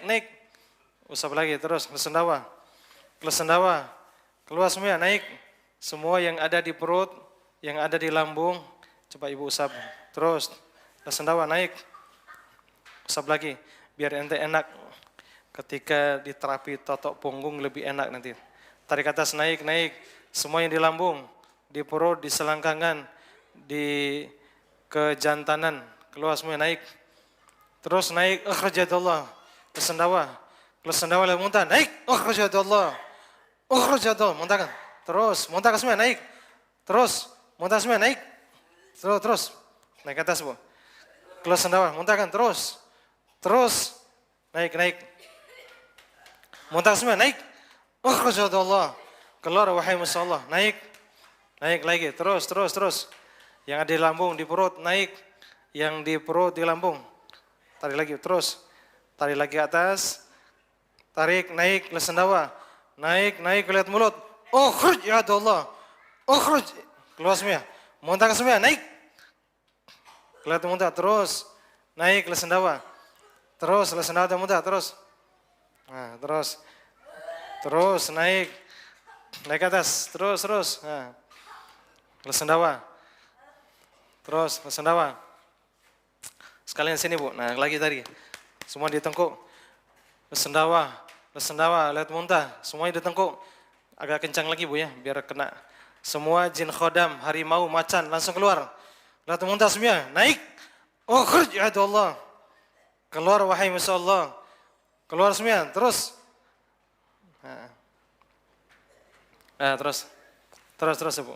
S2: Usap lagi, terus. Ke sendawa. Keluar semua, naik. Semua yang ada di perut, yang ada di lambung. Coba ibu usap. Terus. Ke sendawa, naik. Usap lagi, biar ente enak. Ketika di terapi totok punggung lebih enak nanti. Tarik atas, naik. Semua yang di lambung, di perut, di selangkangan, di kejantanan, keluar semua, naik. Terus naik, akhrajadallah. Kesendawa lewat muntah, naik, akhrajadallah. Akhrajadallah, muntahkan. Terus, muntahkan semua, naik. Terus, muntah semua, naik. Terus. Naik atas, Bu. Keluar sendawa, muntahkan, terus, naik. Muntah semua, naik. Akhrajadallah. Keluar, wahai musallah, naik lagi, terus. Yang ada di lambung, di perut, naik. Yang di perut, di lambung. Tarik lagi, terus. Tarik lagi ke atas. Tarik, naik, lesendawa. Naik, lihat mulut. Akhrajadallah. Akhraj. Keluar semua. Muntahkan semua, naik. Kelihatan muntah, terus. Naik, lesendawa. Terus, lesendawa dan muntah, terus. Nah, terus naik ke atas, terus. Nah. Lesendawa. Terus, lesendawa. Sekalian sini, Bu. Nah, lagi tadi. Semua di tengkuk. Lesendawa, lihat muntah. Semuanya di tengkuk. Agak kencang lagi, Bu ya, biar kena. Semua jin khodam, harimau, macan, langsung keluar. Lihat muntah semua, naik. Akhrajadallah. Keluar, wahai musallah. Keluar semua, terus. Nah, terus, Bu.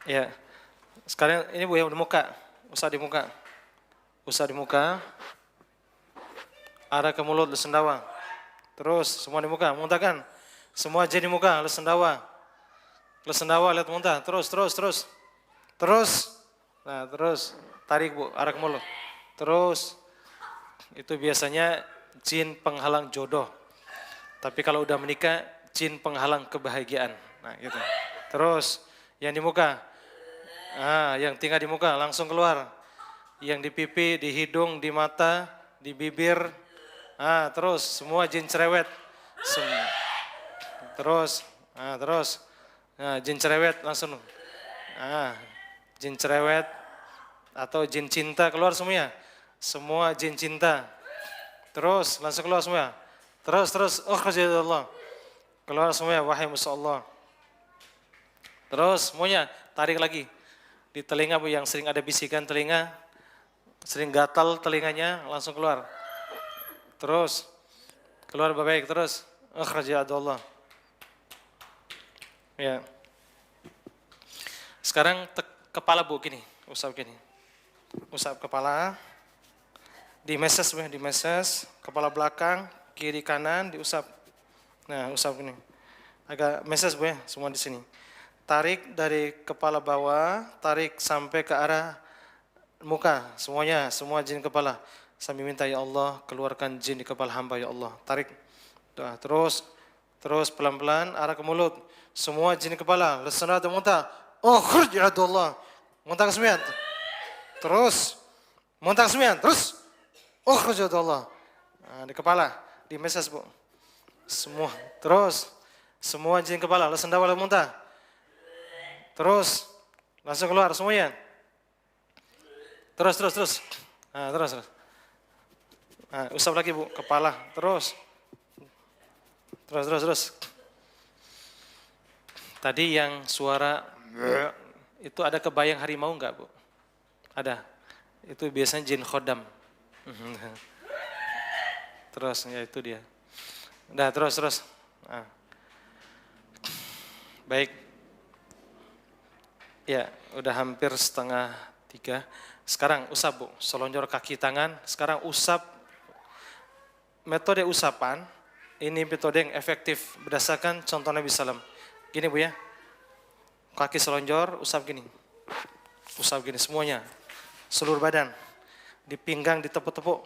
S2: Ya, sekarang ini Bu yang di muka, usah di muka, arah ke mulut, lesendawa. Terus, semua di muka, muntahkan. Semua jin di muka, lesendawa, lihat muntah, terus. Nah, terus, tarik Bu, arah ke mulut. Terus, itu biasanya jin penghalang jodoh. Tapi kalau udah menikah, jin penghalang kebahagiaan. Nah, gitu. Terus, yang di muka. Yang tinggal di muka langsung keluar. Yang di pipi, di hidung, di mata, di bibir. Terus, semua jin cerewet. Terus. Jin cerewet langsung. Jin cerewet atau jin cinta keluar semuanya. Semua jin cinta. Terus, langsung keluar semua. Terus. Akhrajadallah. Keluar semuanya, wahai musallah. Terus, semuanya tarik lagi. Di telinga, Bu, yang sering ada bisikan telinga. Sering gatal telinganya, langsung keluar. Terus, keluar baik, terus. Akhrajadallah. Ya. Sekarang kepala, Bu, gini. Usap gini. Usap kepala. Dimeses, kepala belakang, kiri kanan diusap. Nah, usap gini. Agak meses, Bu ya, semua di sini. Tarik dari kepala bawah, tarik sampai ke arah muka, semuanya, semua jin kepala. Sambil minta, ya Allah, keluarkan jin di kepala hamba, ya Allah. Tarik. Nah, terus pelan-pelan arah ke mulut. Semua jin kepala, lesana atau muntah. Akhrajadallah. Muntah ke sembilan. Terus. Muntah ke sembilan, terus. Akhrajadallah. Nah, di kepala, di meses, Bu. Semua, terus. Semua jin kepala, lesana atau muntah. Terus. Langsung keluar semuanya. Terus. Nah, terus. Nah, usap lagi, Bu, kepala, terus. Tadi yang suara itu ada kebayang harimau enggak, Bu? Ada. Itu biasanya jin khodam. Terus, ya itu dia. Udah, terus. Nah. Baik. Ya, udah hampir 2:30. Sekarang usap, Bu, selonjor kaki tangan. Sekarang usap. Metode usapan, ini metode yang efektif berdasarkan contoh Nabi SAW. Gini, Bu ya. Kaki selonjor, usap gini. Usap gini semuanya. Seluruh badan. di pinggang ditepuk-tepuk.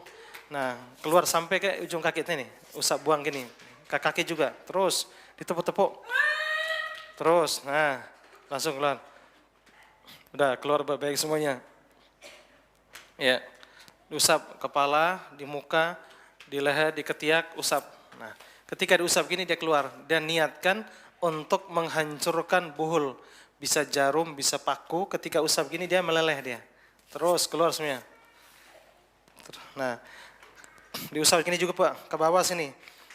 S2: Nah, keluar sampai ke ujung kaki ini, usap buang gini. Ke kaki juga, terus ditepuk-tepuk. Terus, nah, langsung keluar. Udah keluar baik semuanya. Ya, diusap kepala, di muka, di leher, di ketiak, usap. Nah, ketika diusap gini dia keluar dan niatkan untuk menghancurkan buhul. Bisa jarum, bisa paku, ketika usap gini dia meleleh dia. Terus keluar semuanya. Nah, diusap gini juga Pak, ke bawah sini.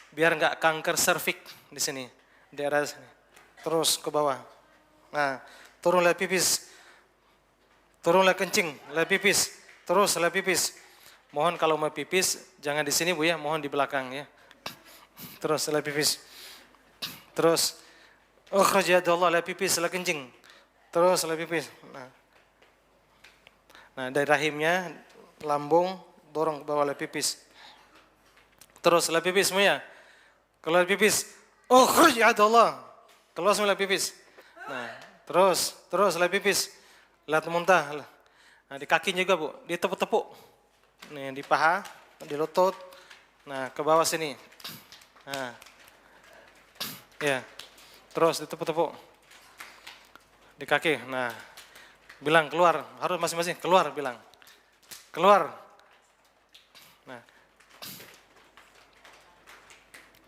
S2: Biar enggak kanker serviks di sini, daerah sini. Terus ke bawah. Nah, turun lihat pipis. Turun lihat kencing, lihat pipis. Terus lihat pipis. Mohon kalau mau pipis jangan di sini Bu ya, mohon di belakang ya. Terus lihat pipis. Terus Allah lihat pipis, lihat kencing. Terus lihat pipis. Nah, dari rahimnya, lambung, dorong ke bawah lihat pipis. Terus lihat pipis semuanya. Kalau lihat pipis, Allah. Keluar semua lihat pipis. Nah, terus lihat pipis. Lihat muntah. Nah, di kaki juga Bu, ditepuk-tepuk. Nih, di paha, di lutut. Nah, ke bawah sini. Nah. Ya. Terus ditepuk-tepuk. Di kaki. Nah, bilang keluar, harus masing-masing keluar bilang. Keluar.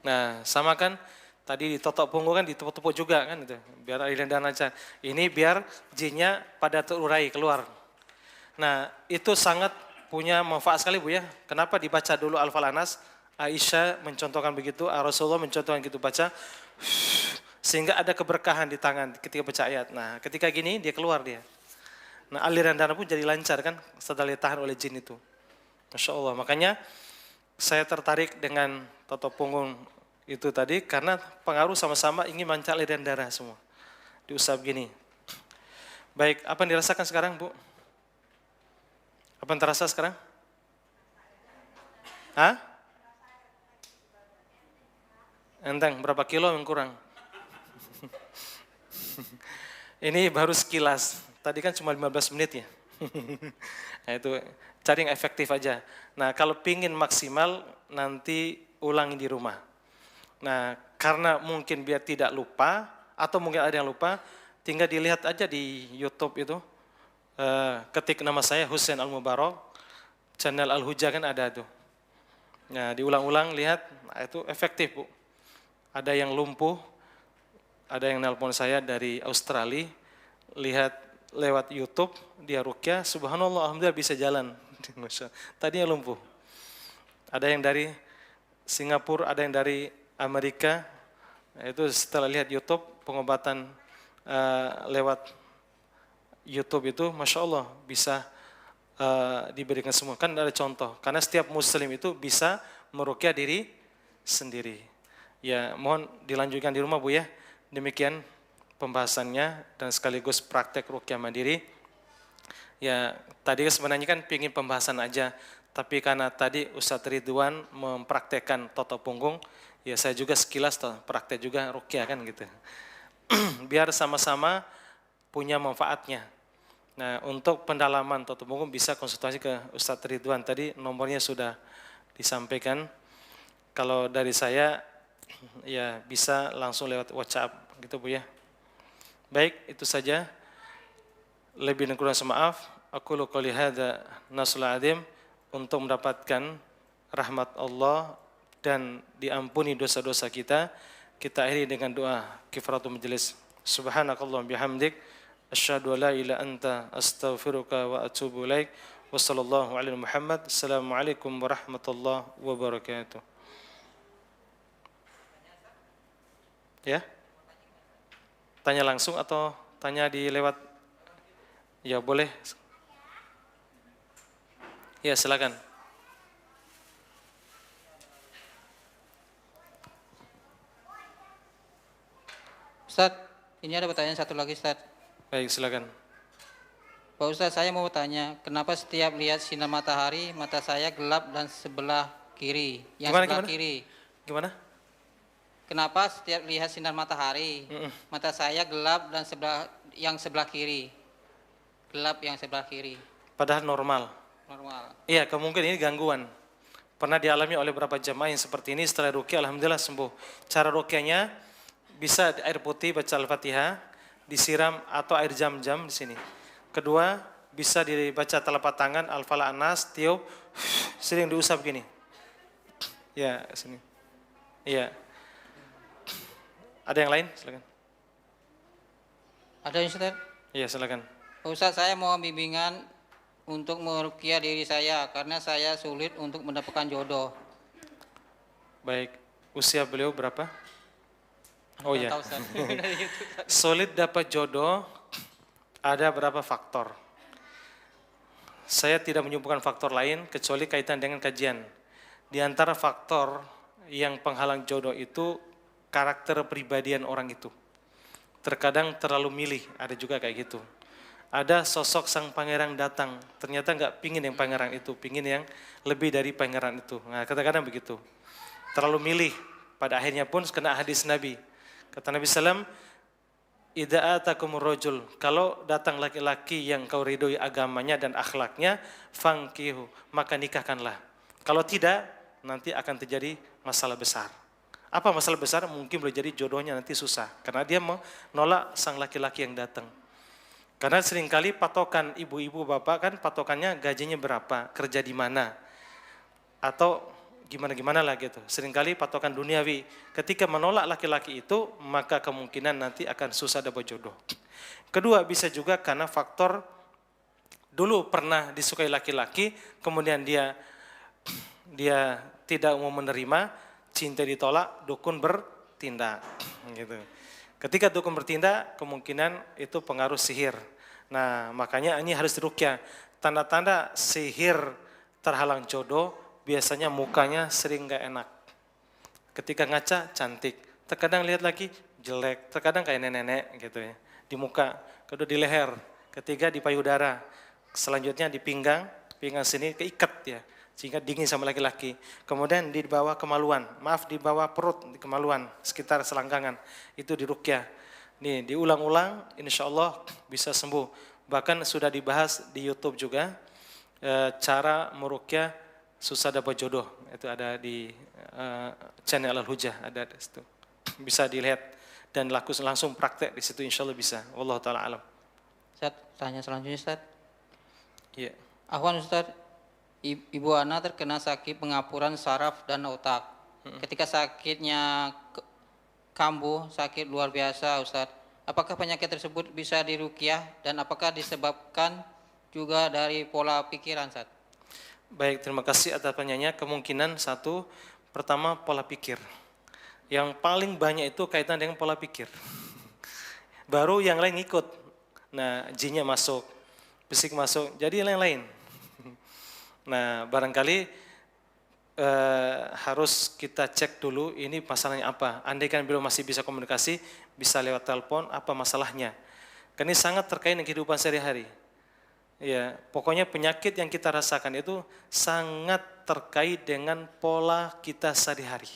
S2: Nah, sama kan tadi ditotok punggung kan ditepuk-tepuk juga kan itu. Biar aliran dan lancar. Ini biar jinnya pada terurai keluar. Nah, itu sangat punya manfaat sekali Bu ya. Kenapa dibaca dulu Al-Falanas? Aisyah mencontohkan begitu, Rasulullah mencontohkan gitu baca. Sehingga ada keberkahan di tangan ketika baca ayat. Nah, ketika gini dia keluar dia. Nah, aliran darah pun jadi lancar kan setelah ditahan oleh jin itu. Masya Allah. Makanya saya tertarik dengan toto punggung itu tadi karena pengaruh sama-sama ingin lancar aliran darah semua. Diusap gini. Baik, apa yang dirasakan sekarang Bu? Apa yang terasa sekarang? Hah? Enteng, berapa kilo yang kurang? Ini baru sekilas, tadi kan cuma 15 menit ya. Nah itu cari yang efektif aja. Nah kalau pingin maksimal nanti ulangi di rumah. Nah karena mungkin biar tidak lupa atau mungkin ada yang lupa, tinggal dilihat aja di YouTube itu. Ketik nama saya Husain Al-Mubarak, channel Al-Hujah kan ada tuh. Nah diulang-ulang lihat, nah, itu efektif Bu. Ada yang lumpuh, ada yang nelpon saya dari Australia, lihat lewat YouTube, dia ruqyah, subhanallah, alhamdulillah bisa jalan. Tadinya lumpuh. Ada yang dari Singapura, ada yang dari Amerika, nah, itu setelah lihat YouTube, pengobatan lewat YouTube itu, Masya Allah, bisa diberikan semua. Kan ada contoh, karena setiap muslim itu bisa meruqyah diri sendiri. Ya, mohon dilanjutkan di rumah Bu ya. Demikian pembahasannya dan sekaligus praktek ruqyah mandiri. Ya, tadi sebenarnya kan pingin pembahasan aja, tapi karena tadi Ustadz Ridwan mempraktekkan toto punggung, ya saya juga sekilas praktek juga ruqyah kan gitu. Biar sama-sama punya manfaatnya. Nah, untuk pendalaman toto punggung bisa konsultasi ke Ustadz Ridwan, tadi nomornya sudah disampaikan. Kalau dari saya ya bisa langsung lewat WhatsApp gitu Bu ya. Baik, itu saja. Lebih dan kurang semaaf. Aku qouli hadza nasul adim untuk mendapatkan rahmat Allah dan diampuni dosa-dosa kita. Kita akhiri dengan doa kifaratul majelis. Subhanakallahumma bihamdik asyhadu an la ilaha anta astaghfiruka wa atubu ilaik. Wassallallahu alaihi Muhammad. Assalamualaikum warahmatullahi wabarakatuh. Ya, tanya langsung atau tanya di lewat? Ya boleh. Ya silakan.
S4: Ustadz, ini ada pertanyaan satu lagi Ustadz.
S2: Baik silakan.
S4: Pak Ustadz, saya mau tanya, kenapa setiap lihat sinar matahari mata saya gelap dan sebelah kiri? Yang sebelah kiri.
S2: Gimana?
S4: Kenapa setiap lihat sinar matahari, mata saya gelap dan sebelah kiri, gelap yang sebelah kiri.
S2: Padahal normal.
S4: normal.
S2: Iya, kemungkinan ini gangguan. Pernah dialami oleh beberapa jemaah yang seperti ini, setelah ruqyah alhamdulillah sembuh. Cara ruqyahnya bisa air putih baca Al-Fatihah, disiram atau air jam-jam di sini. Kedua, bisa dibaca telapak tangan Al-Falaq An-Nas, tiup, sering diusap gini. Ya, sini. Iya. Ada yang lain? Silakan.
S4: Ada Ustaz?
S2: Iya, silakan.
S4: Ustaz, saya mau bimbingan untuk meruqyah diri saya karena saya sulit untuk mendapatkan jodoh.
S2: Baik. Usia beliau berapa? Oh
S4: Nggak
S2: ya.
S4: tahu, Ustaz.
S2: Sulit dapat jodoh ada berapa faktor. Saya tidak menyebutkan faktor lain kecuali kaitan dengan kajian. Di antara faktor yang penghalang jodoh itu karakter pribadian orang itu. Terkadang terlalu milih, ada juga kayak gitu. Ada sosok sang pangeran datang, ternyata nggak pingin yang pangeran itu, pingin yang lebih dari pangeran itu. Nah, kadang-kadang begitu. Terlalu milih, pada akhirnya pun kena hadis Nabi. Kata Nabi SAW, Idza atakumur rajul, kalau datang laki-laki yang kau ridhoi agamanya dan akhlaknya, fangkihu, maka nikahkanlah. Kalau tidak, nanti akan terjadi masalah besar. Apa masalah besar? Mungkin boleh jadi jodohnya nanti susah, karena dia menolak sang laki-laki yang datang. Karena seringkali patokan ibu-ibu bapak kan patokannya gajinya berapa, kerja di mana, atau gimana-gimana lah gitu. Seringkali patokan duniawi. Ketika menolak laki-laki itu, maka kemungkinan nanti akan susah dapat jodoh. Kedua, bisa juga karena faktor dulu pernah disukai laki-laki, kemudian dia tidak mau menerima, cinta ditolak, dukun bertindak. Gitu. Ketika dukun bertindak, kemungkinan itu pengaruh sihir. Nah, makanya ini harus diruqyah. Tanda-tanda sihir terhalang jodoh, biasanya mukanya sering gak enak. Ketika ngaca cantik, terkadang lihat lagi jelek, terkadang kayak nenek-nenek gitu ya. Di muka, kedua di leher, ketiga di payudara, selanjutnya di pinggang sini keikat ya, sehingga dingin sama laki-laki. Kemudian di bawah kemaluan, di bawah perut di kemaluan, sekitar selangkangan, itu diruqyah. Nih diulang-ulang, insya Allah bisa sembuh. Bahkan sudah dibahas di YouTube juga cara meruqyah susah dapat jodoh, itu ada di channel Al-Hujah, ada di situ. Bisa dilihat dan langsung praktek di situ, insya Allah bisa. Wallahu taala alam.
S4: Ustaz, tanya selanjutnya Ustaz.
S2: Iya.
S4: Ahwan Ustaz, Ibu Ana terkena sakit pengapuran saraf dan otak. Ketika sakitnya kambuh, sakit luar biasa Ustaz. Apakah penyakit tersebut bisa diruqyah dan apakah disebabkan juga dari pola pikiran Ustaz?
S2: Baik, terima kasih atas pertanyaannya. Kemungkinan satu, pertama pola pikir. Yang paling banyak itu kaitan dengan pola pikir. Baru yang lain ikut. Nah, jinnya masuk, fisik masuk, jadi yang lain. Nah, barangkali harus kita cek dulu ini masalahnya apa. Andaikan beliau masih bisa komunikasi, bisa lewat telepon, apa masalahnya. Karena ini sangat terkait dengan kehidupan sehari-hari. Ya, pokoknya penyakit yang kita rasakan itu sangat terkait dengan pola kita sehari-hari.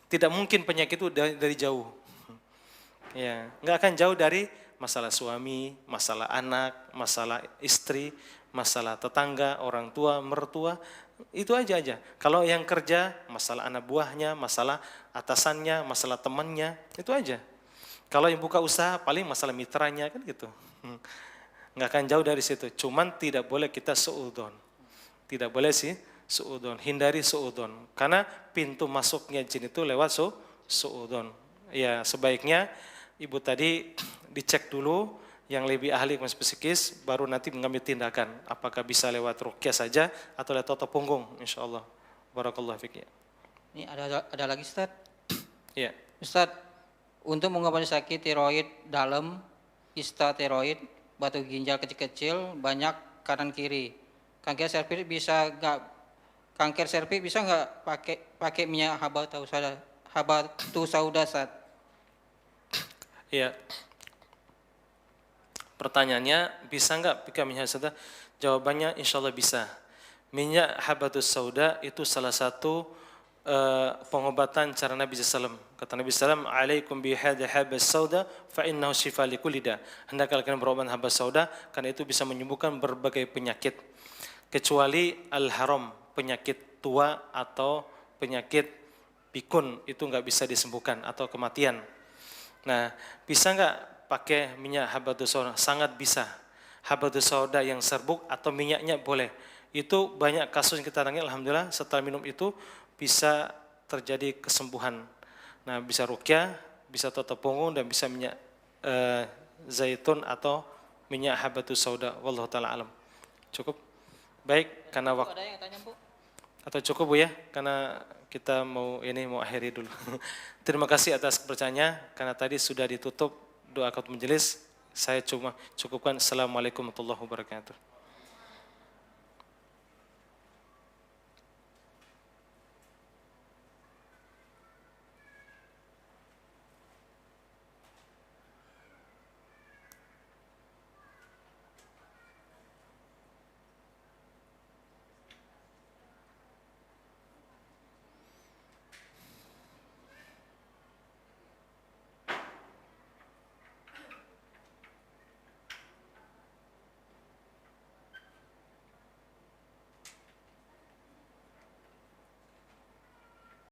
S2: Tidak mungkin penyakit itu dari jauh. Ya, nggak akan jauh dari masalah suami, masalah anak, masalah istri, masalah tetangga, orang tua, mertua, itu aja. Kalau yang kerja, masalah anak buahnya, masalah atasannya, masalah temannya, itu aja. Kalau yang buka usaha, paling masalah mitranya, kan gitu. Nggak akan jauh dari situ. Cuman tidak boleh kita suudzon. Tidak boleh sih suudzon. Hindari suudzon. Karena pintu masuknya jin itu lewat suudzon. Ya, sebaiknya ibu tadi dicek dulu yang lebih ahli psikis, baru nanti mengambil tindakan. Apakah bisa lewat ruqyah saja atau lewat toto punggung, insyaallah. Barakallahu fiik.
S4: Ini ada lagi Ustaz.
S2: Iya.
S4: Ustaz, untuk mengobati sakit tiroid dalam, istateroid, batu ginjal kecil-kecil banyak kanan kiri. Kanker serviks bisa nggak pakai minyak habatus sauda Ustaz?
S2: Iya. Pertanyaannya, bisa nggak pakai minyak sauda? Jawabannya insya Allah bisa. Minyak habatus sauda itu salah satu pengobatan cara Nabi SAW. Kata Nabi SAW, alaikum bihadha habas sauda fa innahu shifa likulli da. Hendaklah kalian berobat habas sauda karena itu bisa menyembuhkan berbagai penyakit. kecuali al-haram, penyakit tua atau penyakit pikun, itu nggak bisa disembuhkan, atau kematian. Nah, bisa nggak pakai minyak habatus sauda? Sangat bisa. Habatus sauda yang serbuk atau minyaknya boleh. Itu banyak kasus yang kita tangani, alhamdulillah setelah minum itu bisa terjadi kesembuhan. Nah, bisa ruqyah, bisa toto punggung, dan bisa minyak zaitun atau minyak habatus sauda. Wallahu taala alam. Cukup? Baik, karena waktu.
S4: Ada yang tanya, Bu?
S2: Atau cukup, Bu, ya? Karena kita mau akhiri dulu. Terima kasih atas kepercayaannya, karena tadi sudah ditutup doa kafatul majelis. Saya cuma cukupkan. Assalamualaikum warahmatullahi wabarakatuh.